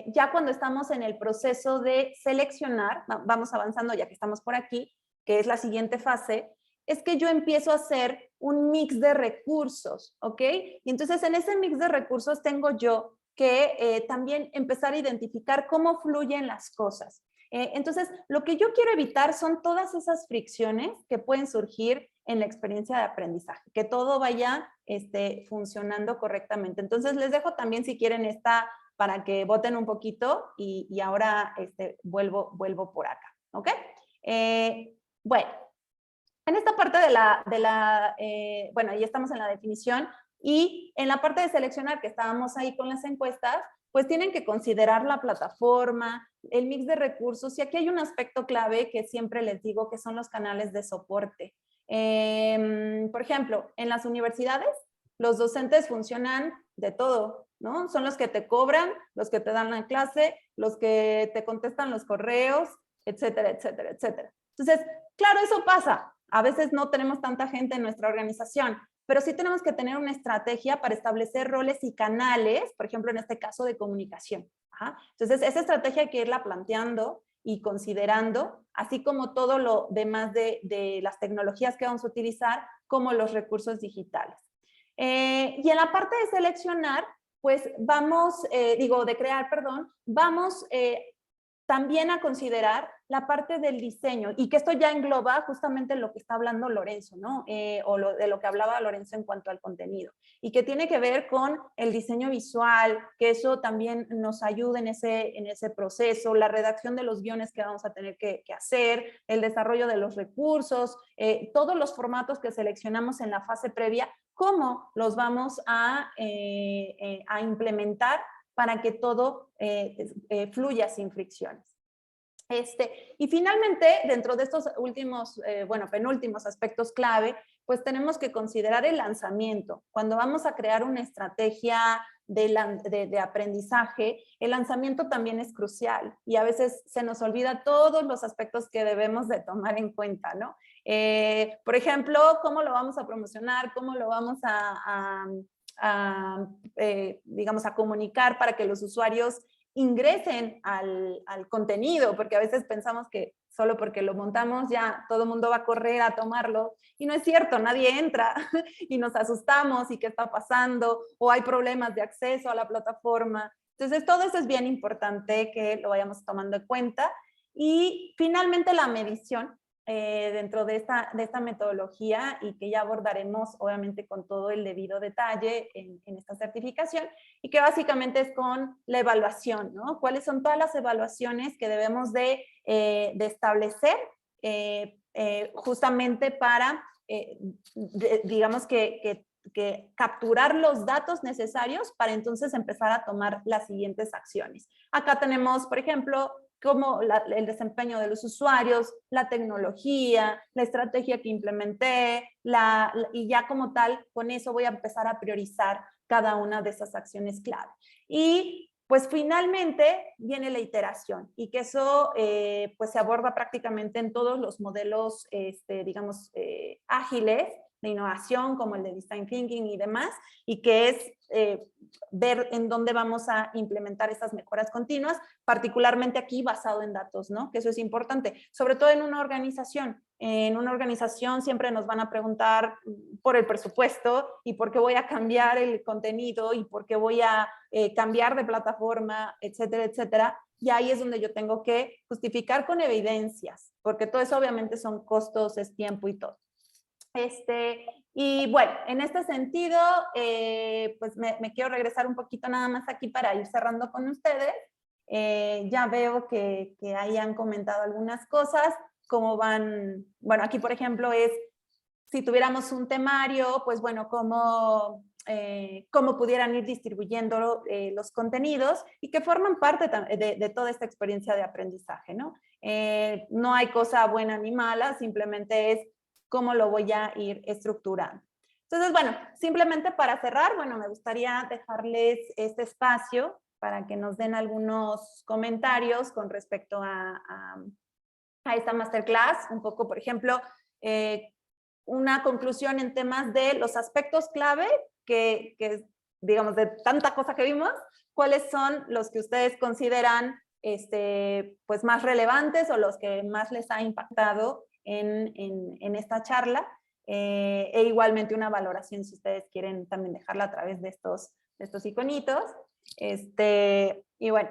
ya cuando estamos en el proceso de seleccionar, vamos avanzando ya que estamos por aquí, que es la siguiente fase, es que yo empiezo a hacer un mix de recursos, ¿ok? Y entonces en ese mix de recursos tengo yo que también empezar a identificar cómo fluyen las cosas. Entonces, lo que yo quiero evitar son todas esas fricciones que pueden surgir en la experiencia de aprendizaje, que todo vaya funcionando correctamente. Entonces, les dejo también, si quieren, esta para que voten un poquito y ahora vuelvo por acá, ¿ok? Bueno, en esta parte bueno, ya estamos en la definición y en la parte de seleccionar, que estábamos ahí con las encuestas, pues tienen que considerar la plataforma, el mix de recursos, y aquí hay un aspecto clave que siempre les digo, que son los canales de soporte. Por ejemplo, en las universidades, los docentes funcionan de todo, ¿no? Son los que te cobran, los que te dan la clase, los que te contestan los correos, etcétera, etcétera, etcétera. Entonces, claro, eso pasa. A veces no tenemos tanta gente en nuestra organización, pero sí tenemos que tener una estrategia para establecer roles y canales, por ejemplo, en este caso de comunicación. Ajá. Entonces, esa estrategia hay que irla planteando y considerando, así como todo lo demás de las tecnologías que vamos a utilizar, como los recursos digitales. Y en la parte de seleccionar, pues vamos, de crear, perdón, vamos también a considerar la parte del diseño, y que esto ya engloba justamente lo que está hablando Lorenzo, ¿no? De lo que hablaba Lorenzo en cuanto al contenido, y que tiene que ver con el diseño visual, que eso también nos ayuda en ese proceso, la redacción de los guiones que vamos a tener que hacer, el desarrollo de los recursos, todos los formatos que seleccionamos en la fase previa, cómo los vamos a implementar para que todo fluya sin fricciones. Y finalmente, dentro de estos últimos, penúltimos aspectos clave, pues tenemos que considerar el lanzamiento. Cuando vamos a crear una estrategia de aprendizaje, el lanzamiento también es crucial, y a veces se nos olvida todos los aspectos que debemos de tomar en cuenta, ¿no? Por ejemplo, ¿cómo lo vamos a promocionar? ¿Cómo lo vamos digamos, a comunicar para que los usuarios ingresen al contenido? Porque a veces pensamos que solo porque lo montamos ya todo el mundo va a correr a tomarlo, y no es cierto, nadie entra y nos asustamos y qué está pasando, o hay problemas de acceso a la plataforma. Entonces todo eso es bien importante que lo vayamos tomando en cuenta. Y finalmente la medición dentro de esta metodología, y que ya abordaremos obviamente con todo el debido detalle en esta certificación, y que básicamente es con la evaluación, ¿no? ¿Cuáles son todas las evaluaciones que debemos de establecer justamente para, digamos que capturar los datos necesarios para entonces empezar a tomar las siguientes acciones? Acá tenemos, por ejemplo, como el desempeño de los usuarios, la tecnología, la estrategia que implementé, y ya como tal, con eso voy a empezar a priorizar cada una de esas acciones clave. Y pues finalmente viene la iteración, y que eso pues se aborda prácticamente en todos los modelos, digamos, ágiles de innovación, como el de Design Thinking y demás, y que es ver en dónde vamos a implementar esas mejoras continuas, particularmente aquí basado en datos, ¿no? Que eso es importante, sobre todo en una organización. En una organización siempre nos van a preguntar por el presupuesto, y por qué voy a cambiar el contenido, y por qué voy a cambiar de plataforma, etcétera, etcétera. Y ahí es donde yo tengo que justificar con evidencias, porque todo eso obviamente son costos, es tiempo y todo. Y bueno, en este sentido, pues me quiero regresar un poquito nada más aquí para ir cerrando con ustedes. Ya veo que ahí han comentado algunas cosas, cómo van, bueno, aquí por ejemplo es, si tuviéramos un temario, pues bueno, cómo pudieran ir distribuyendo los contenidos y que forman parte de toda esta experiencia de aprendizaje, ¿no? No hay cosa buena ni mala, simplemente es cómo lo voy a ir estructurando. Entonces, bueno, simplemente para cerrar, bueno, me gustaría dejarles este espacio para que nos den algunos comentarios con respecto a esta masterclass, un poco, por ejemplo, una conclusión en temas de los aspectos clave que, digamos, de tanta cosa que vimos, cuáles son los que ustedes consideran pues más relevantes o los que más les ha impactado en esta charla, e igualmente una valoración si ustedes quieren también dejarla a través de estos iconitos. Y bueno,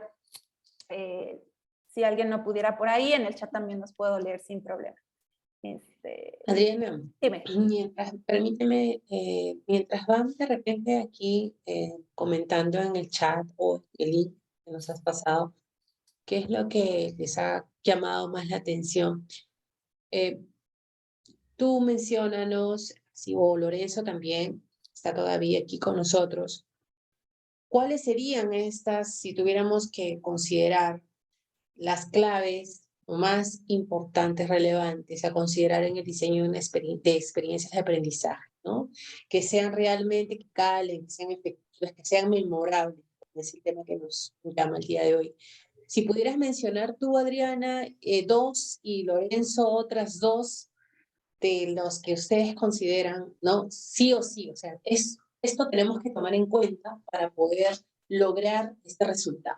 si alguien no pudiera por ahí, en el chat también los puedo leer sin problema. Adriana, Dime. permíteme, mientras van de repente aquí comentando en el chat o el link que nos has pasado, ¿qué es lo que les ha llamado más la atención? Tú menciónanos, si, o Lorenzo también está todavía aquí con nosotros, ¿cuáles serían estas, si tuviéramos que considerar las claves más importantes, relevantes a considerar en el diseño de, de experiencias de aprendizaje, ¿no? Que sean realmente, que calen, que sean efectivas, que sean memorables, es el tema que nos llama el día de hoy. Si pudieras mencionar tú, Adriana, dos y Lorenzo otras dos de los que ustedes consideran, ¿no? Sí o sí, o sea, esto tenemos que tomar en cuenta para poder lograr este resultado.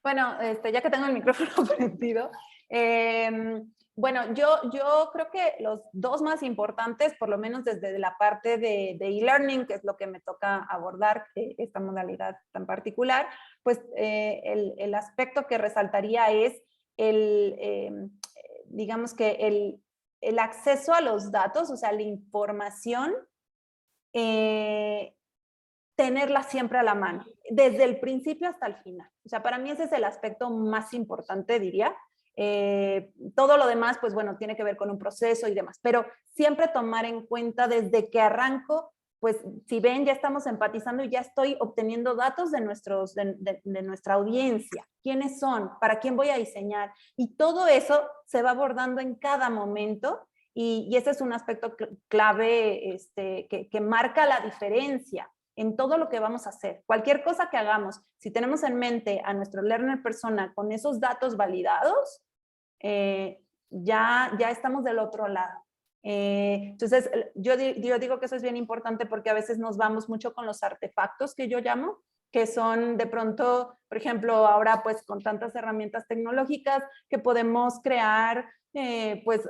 Bueno, ya que tengo el micrófono prendido, bueno, yo creo que los dos más importantes, por lo menos desde la parte de e-learning, que es lo que me toca abordar, esta modalidad tan particular, pues el aspecto que resaltaría es digamos que el acceso a los datos, o sea, la información, tenerla siempre a la mano, desde el principio hasta el final. O sea, para mí ese es el aspecto más importante, diría. Todo lo demás, pues bueno, tiene que ver con un proceso y demás, pero siempre tomar en cuenta desde que arranco, pues si ven, ya estamos empatizando y ya estoy obteniendo datos de nuestra audiencia. ¿Quiénes son? ¿Para quién voy a diseñar? Y todo eso se va abordando en cada momento y ese es un aspecto clave que marca la diferencia en todo lo que vamos a hacer. Cualquier cosa que hagamos, si tenemos en mente a nuestro learner persona con esos datos validados, ya estamos del otro lado. Entonces, yo digo que eso es bien importante porque a veces nos vamos mucho con los artefactos que yo llamo, que son de pronto, por ejemplo, ahora pues con tantas herramientas tecnológicas que podemos crear pues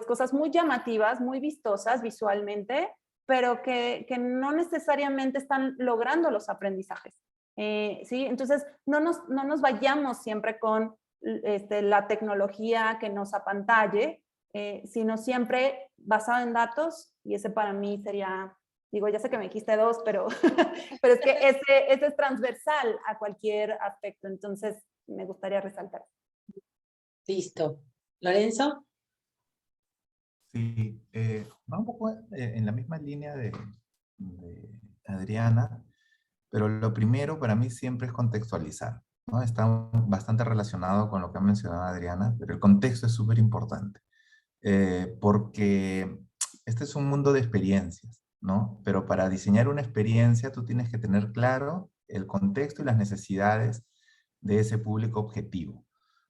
cosas muy llamativas, muy vistosas visualmente, pero que no necesariamente están logrando los aprendizajes. ¿Sí? Entonces, no nos vayamos siempre con la tecnología que nos apantalle, sino siempre basado en datos, y ese para mí sería, digo, ya sé que me dijiste dos, pero, pero es que ese es transversal a cualquier aspecto, entonces me gustaría resaltar. Listo. ¿Lorenzo? Sí, va un poco en la misma línea de Adriana, pero lo primero para mí siempre es contextualizar, ¿no? Está bastante relacionado con lo que ha mencionado Adriana, pero el contexto es súper importante, porque este es un mundo de experiencias, ¿no? Pero para diseñar una experiencia tú tienes que tener claro el contexto y las necesidades de ese público objetivo,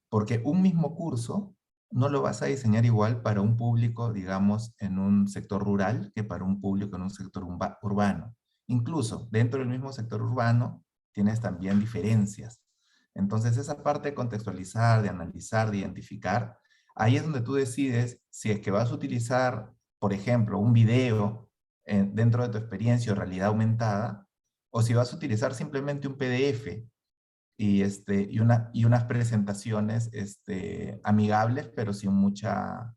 porque un mismo curso no lo vas a diseñar igual para un público, digamos, en un sector rural que para un público en un sector urbano. Incluso dentro del mismo sector urbano tienes también diferencias. Entonces esa parte de contextualizar, de analizar, de identificar, ahí es donde tú decides si es que vas a utilizar, por ejemplo, un video dentro de tu experiencia o realidad aumentada, o si vas a utilizar simplemente un PDF y unas presentaciones amigables, pero sin mucho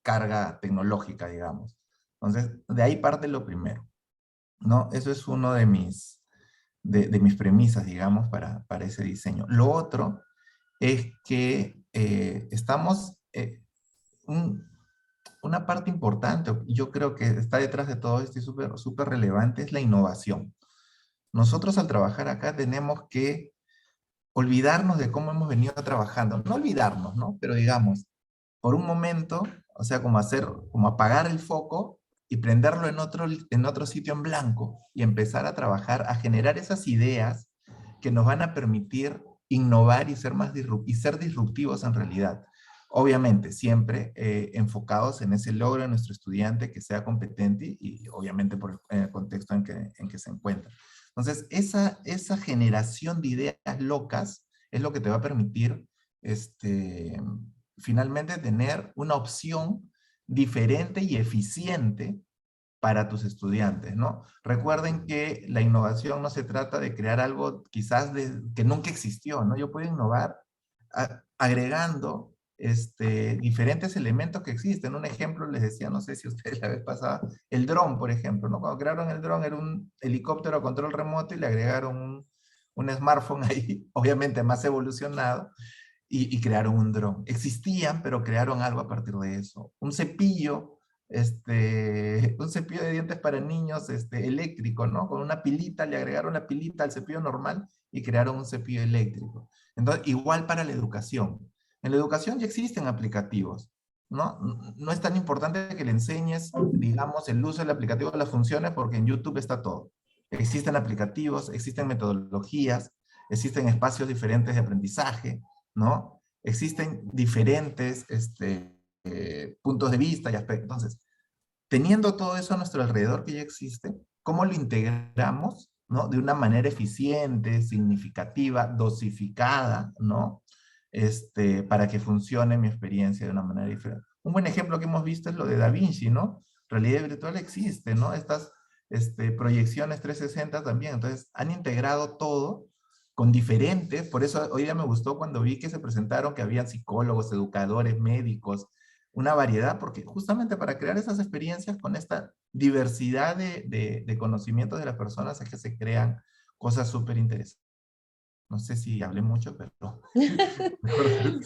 carga tecnológica, digamos. Entonces, de ahí parte lo primero, ¿no? Eso es uno de mis premisas, digamos, para ese diseño. Lo otro es que una parte importante, yo creo que está detrás de todo esto y súper relevante, es la innovación. Nosotros al trabajar acá tenemos que olvidarnos de cómo hemos venido trabajando. No olvidarnos, ¿no? Pero digamos, por un momento, o sea, como apagar el foco y prenderlo en otro sitio en blanco y empezar a trabajar, a generar esas ideas que nos van a permitir innovar y ser disruptivos en realidad. Obviamente, siempre enfocados en ese logro de nuestro estudiante que sea competente y obviamente por el contexto en que se encuentra. Entonces, esa generación de ideas locas es lo que te va a permitir finalmente tener una opción diferente y eficiente para tus estudiantes, ¿no? Recuerden que la innovación no se trata de crear algo quizás que nunca existió, ¿no? Yo puedo innovar agregando diferentes elementos que existen. Un ejemplo, les decía, no sé si ustedes la vez pasada, el dron, por ejemplo, ¿no? Cuando crearon el dron era un helicóptero a control remoto y le agregaron un smartphone ahí, obviamente más evolucionado, y crearon un dron. Existían, pero crearon algo a partir de eso. Un cepillo de dientes para niños eléctrico, ¿no? Con una pilita, le agregaron la pilita al cepillo normal y crearon un cepillo eléctrico. Entonces, igual para la educación. En la educación ya existen aplicativos, ¿no? No es tan importante que le enseñes, digamos, el uso del aplicativo, las funciones, porque en YouTube está todo. Existen aplicativos, existen metodologías, existen espacios diferentes de aprendizaje, ¿no? Existen diferentes puntos de vista y aspectos. Entonces, teniendo todo eso a nuestro alrededor que ya existe, ¿cómo lo integramos, ¿no? De una manera eficiente, significativa, dosificada, ¿no? Para que funcione mi experiencia de una manera diferente. Un buen ejemplo que hemos visto es lo de Da Vinci, ¿no? Realidad virtual existe, ¿no? Estas proyecciones 360 también. Entonces, han integrado todo con diferentes, por eso hoy día me gustó cuando vi que se presentaron que habían psicólogos, educadores, médicos, una variedad, porque justamente para crear esas experiencias con esta diversidad de conocimientos de las personas es que se crean cosas súper interesantes. No sé si hablé mucho, pero...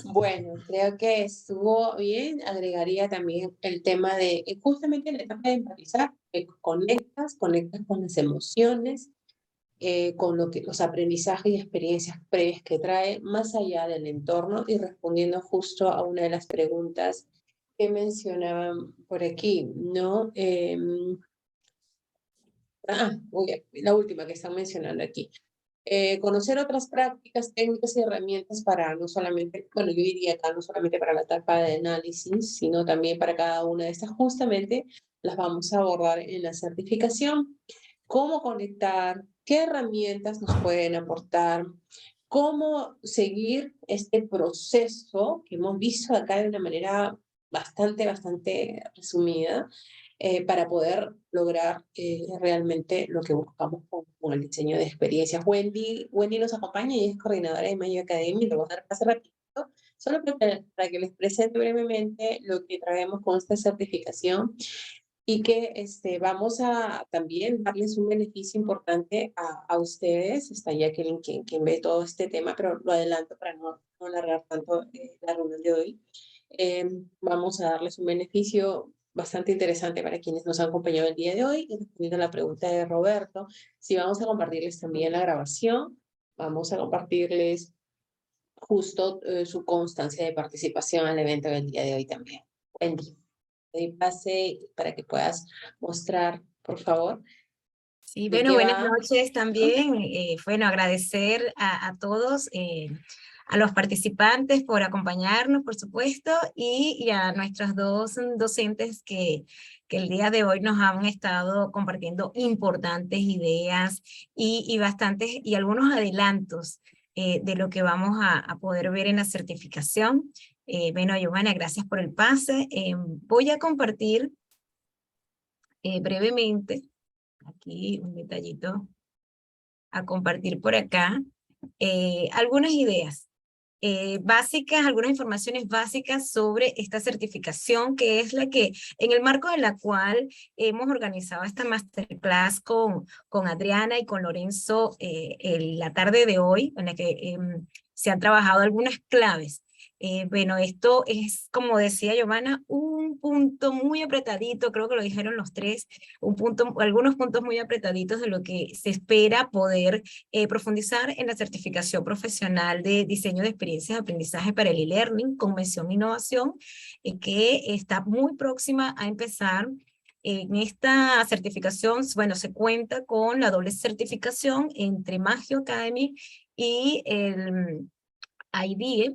Bueno, creo que estuvo bien. Agregaría también el tema de justamente la etapa de empatizar, que conectas con las emociones, con los aprendizajes y experiencias previas que trae, más allá del entorno, y respondiendo justo a una de las preguntas que mencionaban por aquí, ¿no? La última que están mencionando aquí. Conocer otras prácticas, técnicas y herramientas para no solamente, bueno, yo diría acá no solamente para la etapa de análisis, sino también para cada una de estas, justamente las vamos a abordar en la certificación. Cómo conectar, qué herramientas nos pueden aportar, cómo seguir este proceso que hemos visto acá de una manera bastante resumida, para poder lograr realmente lo que buscamos con el diseño de experiencias. Wendy nos acompaña y es coordinadora de Medio Academy. Le voy a dar pase rapidito, solo para que les presente brevemente lo que traemos con esta certificación y que vamos a también darles un beneficio importante a ustedes. Está Jacqueline quien ve todo este tema, pero lo adelanto para no alargar tanto la reunión de hoy. Vamos a darles un beneficio bastante interesante para quienes nos han acompañado el día de hoy. Y respondiendo a la pregunta de Roberto, si vamos a compartirles también la grabación, vamos a compartirles justo su constancia de participación al evento del día de hoy también. Wendy, doy pase para que puedas mostrar, por favor. Sí, ¿De bueno, qué buenas va? noches también. Bueno, agradecer a todos, a los participantes por acompañarnos, por supuesto, y a nuestras dos docentes que el día de hoy nos han estado compartiendo importantes ideas y algunos adelantos de lo que vamos a poder ver en la certificación. Bueno, Giovanna, gracias por el pase. Voy a compartir brevemente. Aquí un detallito a compartir por acá. Algunas ideas. básicas, algunas informaciones básicas sobre esta certificación, que es la que, en el marco de la cual hemos organizado esta masterclass con Adriana y con Lorenzo la tarde de hoy, en la que se han trabajado algunas claves. Bueno, esto es, como decía Giovanna, un punto muy apretadito, creo que lo dijeron los tres, algunos puntos muy apretaditos de lo que se espera poder profundizar en la certificación profesional de diseño de experiencias de aprendizaje para el e-learning con mención innovación, que está muy próxima a empezar. En esta certificación, bueno, se cuenta con la doble certificación entre Magio Academy y el IDEA.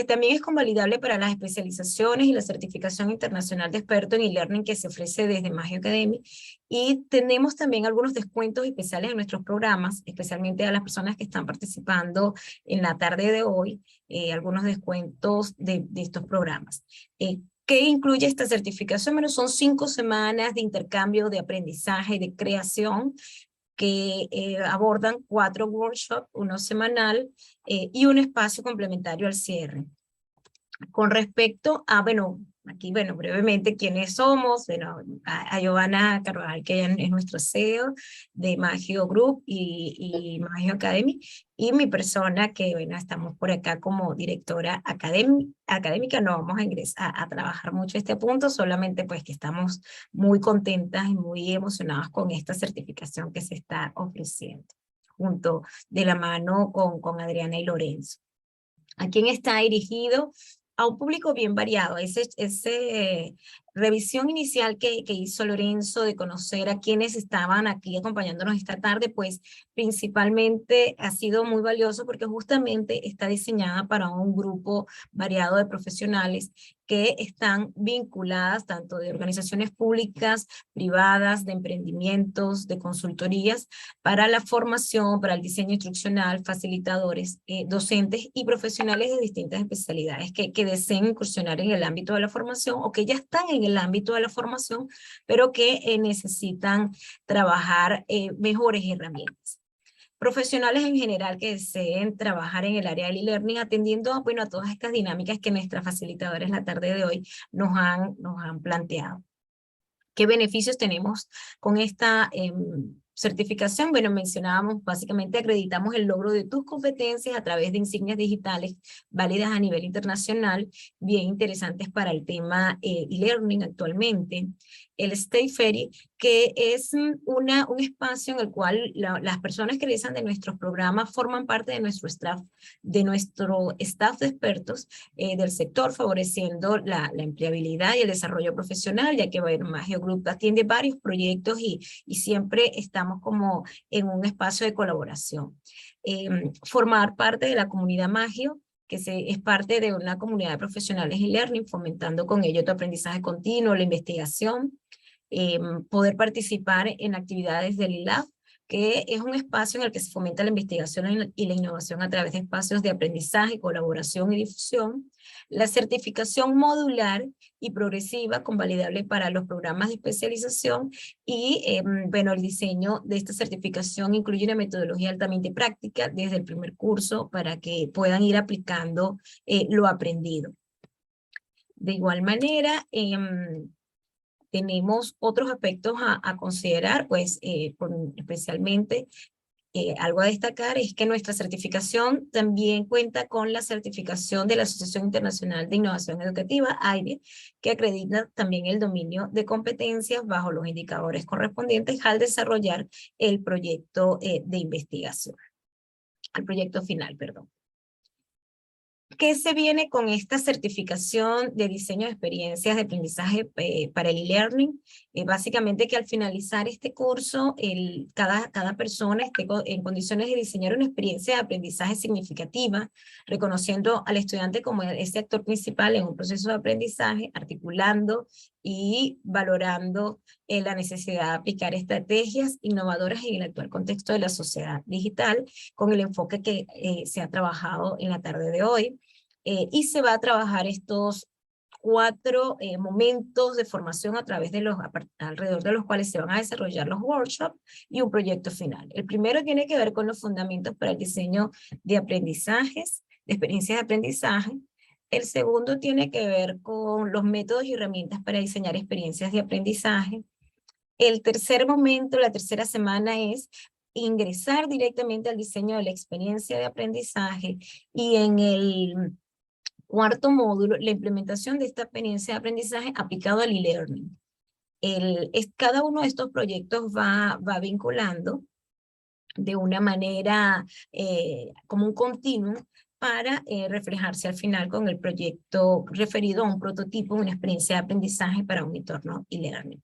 También es convalidable para las especializaciones y la certificación internacional de experto en e-learning que se ofrece desde Magio Academy. Y tenemos también algunos descuentos especiales en nuestros programas, especialmente a las personas que están participando en la tarde de hoy, algunos descuentos de estos programas. ¿Qué incluye esta certificación? Bueno, son 5 semanas de intercambio de aprendizaje y de creación, que abordan 4 workshops, uno semanal, y un espacio complementario al cierre. Con respecto a, bueno, aquí, bueno, brevemente, ¿quiénes somos? Bueno, a Giovanna Carvajal, que ella es nuestro CEO de Magio Group y Magio Academy, y mi persona, que, bueno, estamos por acá como directora académica. No vamos a ingresar a trabajar mucho este punto, solamente pues que estamos muy contentas y muy emocionadas con esta certificación que se está ofreciendo, junto de la mano con Adriana y Lorenzo. ¿A quién está dirigido? A un público bien variado. Revisión inicial que hizo Lorenzo de conocer a quienes estaban aquí acompañándonos esta tarde, pues principalmente ha sido muy valioso porque justamente está diseñada para un grupo variado de profesionales que están vinculadas tanto de organizaciones públicas, privadas, de emprendimientos, de consultorías, para la formación, para el diseño instruccional, facilitadores, docentes y profesionales de distintas especialidades que deseen incursionar en el ámbito de la formación o que ya están en el ámbito de la formación, pero que necesitan trabajar mejores herramientas. Profesionales en general que deseen trabajar en el área del e-learning, atendiendo a todas estas dinámicas que nuestras facilitadoras la tarde de hoy nos han planteado. ¿Qué beneficios tenemos con esta certificación? Bueno, mencionábamos, básicamente acreditamos el logro de tus competencias a través de insignias digitales válidas a nivel internacional, bien interesantes para el tema e-learning actualmente. El State Ferry, que es un espacio en el cual las personas que realizan de nuestros programas forman parte de nuestro staff de expertos del sector, favoreciendo la empleabilidad y el desarrollo profesional, ya que Magio Group atiende varios proyectos y siempre estamos como en un espacio de colaboración. Formar parte de la comunidad Magio, que es parte de una comunidad de profesionales en learning, fomentando con ello tu aprendizaje continuo, la investigación, poder participar en actividades del e-lab, que es un espacio en el que se fomenta la investigación y la innovación a través de espacios de aprendizaje, colaboración y difusión. La certificación modular y progresiva, convalidable para los programas de especialización, y bueno, el diseño de esta certificación incluye una metodología altamente práctica desde el primer curso para que puedan ir aplicando lo aprendido. De igual manera, tenemos otros aspectos a considerar, pues especialmente algo a destacar es que nuestra certificación también cuenta con la certificación de la Asociación Internacional de Innovación Educativa, AIDE, que acredita también el dominio de competencias bajo los indicadores correspondientes al desarrollar el proyecto de investigación, al proyecto final, perdón. ¿Qué se viene con esta certificación de diseño de experiencias de aprendizaje para el e-learning? Básicamente que al finalizar este curso, cada persona esté en condiciones de diseñar una experiencia de aprendizaje significativa, reconociendo al estudiante como ese actor principal en un proceso de aprendizaje, articulando y valorando la necesidad de aplicar estrategias innovadoras en el actual contexto de la sociedad digital, con el enfoque que se ha trabajado en la tarde de hoy. Y se va a trabajar estos 4 momentos de formación a través de alrededor de los cuales se van a desarrollar los workshops y un proyecto final. El primero tiene que ver con los fundamentos para el diseño de aprendizajes, experiencias de aprendizaje. El segundo tiene que ver con los métodos y herramientas para diseñar experiencias de aprendizaje. El tercer momento, la tercera semana es ingresar directamente al diseño de la experiencia de aprendizaje, y en el cuarto módulo, la implementación de esta experiencia de aprendizaje aplicado al e-learning. Cada uno de estos proyectos va vinculando de una manera como un continuum para reflejarse al final con el proyecto referido a un prototipo, una experiencia de aprendizaje para un entorno e-learning.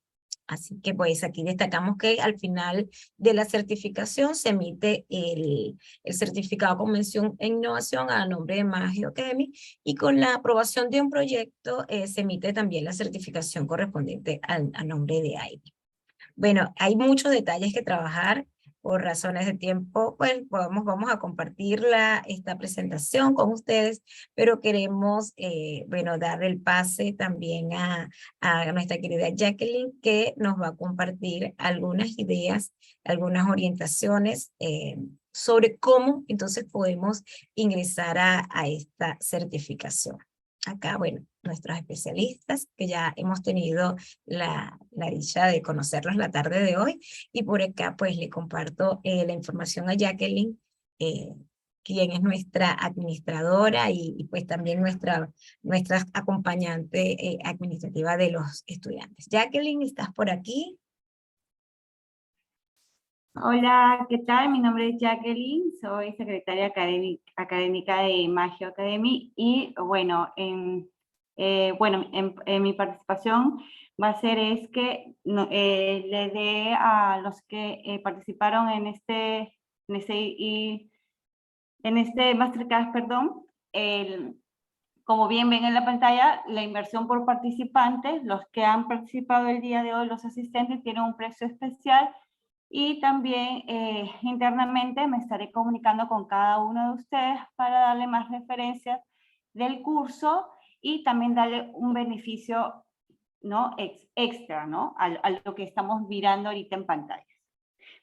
Así que pues aquí destacamos que al final de la certificación se emite el certificado con mención en innovación a nombre de Magio Academy, y con la aprobación de un proyecto se emite también la certificación correspondiente a nombre de IBE. Bueno, hay muchos detalles que trabajar. Por razones de tiempo, pues vamos a compartir esta presentación con ustedes, pero queremos, bueno, dar el pase también a nuestra querida Jacqueline, que nos va a compartir algunas ideas, algunas orientaciones sobre cómo entonces podemos ingresar a esta certificación. Acá, bueno, nuestros especialistas, que ya hemos tenido la dicha de conocerlos la tarde de hoy, y por acá pues le comparto la información a Jacqueline, quien es nuestra administradora y pues también nuestra acompañante administrativa de los estudiantes. Jacqueline, ¿estás por aquí? Hola, ¿qué tal? Mi nombre es Jacqueline, soy secretaria académica de Magio Academy, y bueno, en mi participación va a ser que le dé a los que participaron en este masterclass, perdón, como bien ven en la pantalla, la inversión por participantes. Los que han participado el día de hoy, los asistentes, tienen un precio especial. Y también internamente me estaré comunicando con cada uno de ustedes para darle más referencias del curso y también darle un beneficio, ¿no? extra, ¿no? a lo que estamos mirando ahorita en pantalla.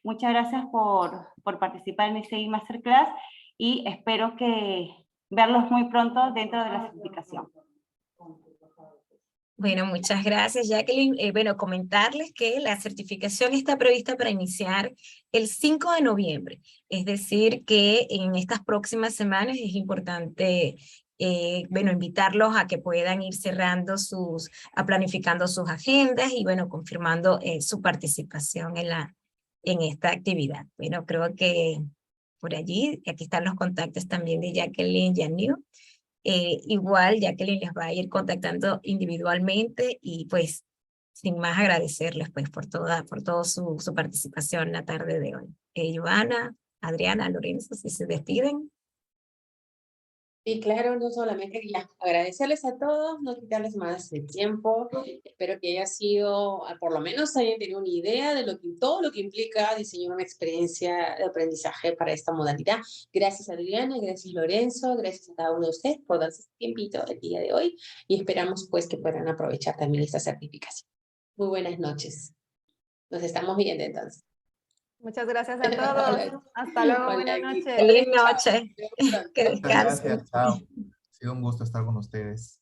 Muchas gracias por participar en este masterclass, y espero verlos muy pronto dentro de la certificación. Bueno, muchas gracias, Jacqueline. Bueno, comentarles que la certificación está prevista para iniciar el 5 de noviembre. Es decir, que en estas próximas semanas es importante, bueno, invitarlos a que puedan ir cerrando planificando sus agendas y, bueno, confirmando su participación en esta actividad. Bueno, creo que por allí, aquí están los contactos también de Jacqueline Yaniu. Igual Jacqueline les va a ir contactando individualmente, y pues sin más agradecerles pues por toda su participación la tarde de hoy. Joana, Adriana, Lorenzo, si se despiden. Y claro, no solamente quería agradecerles a todos, no quitarles más el tiempo. Espero que haya sido, por lo menos hayan tenido una idea de todo lo que implica diseñar una experiencia de aprendizaje para esta modalidad. Gracias Adriana, gracias Lorenzo, gracias a cada uno de ustedes por darse este tiempito el día de hoy, y esperamos pues que puedan aprovechar también esta certificación. Muy buenas noches. Nos estamos viendo entonces. Muchas gracias a todos. Hasta luego, buenas noches. Feliz noche. Que Muchas descansen. gracias, chao. Ha sido un gusto estar con ustedes.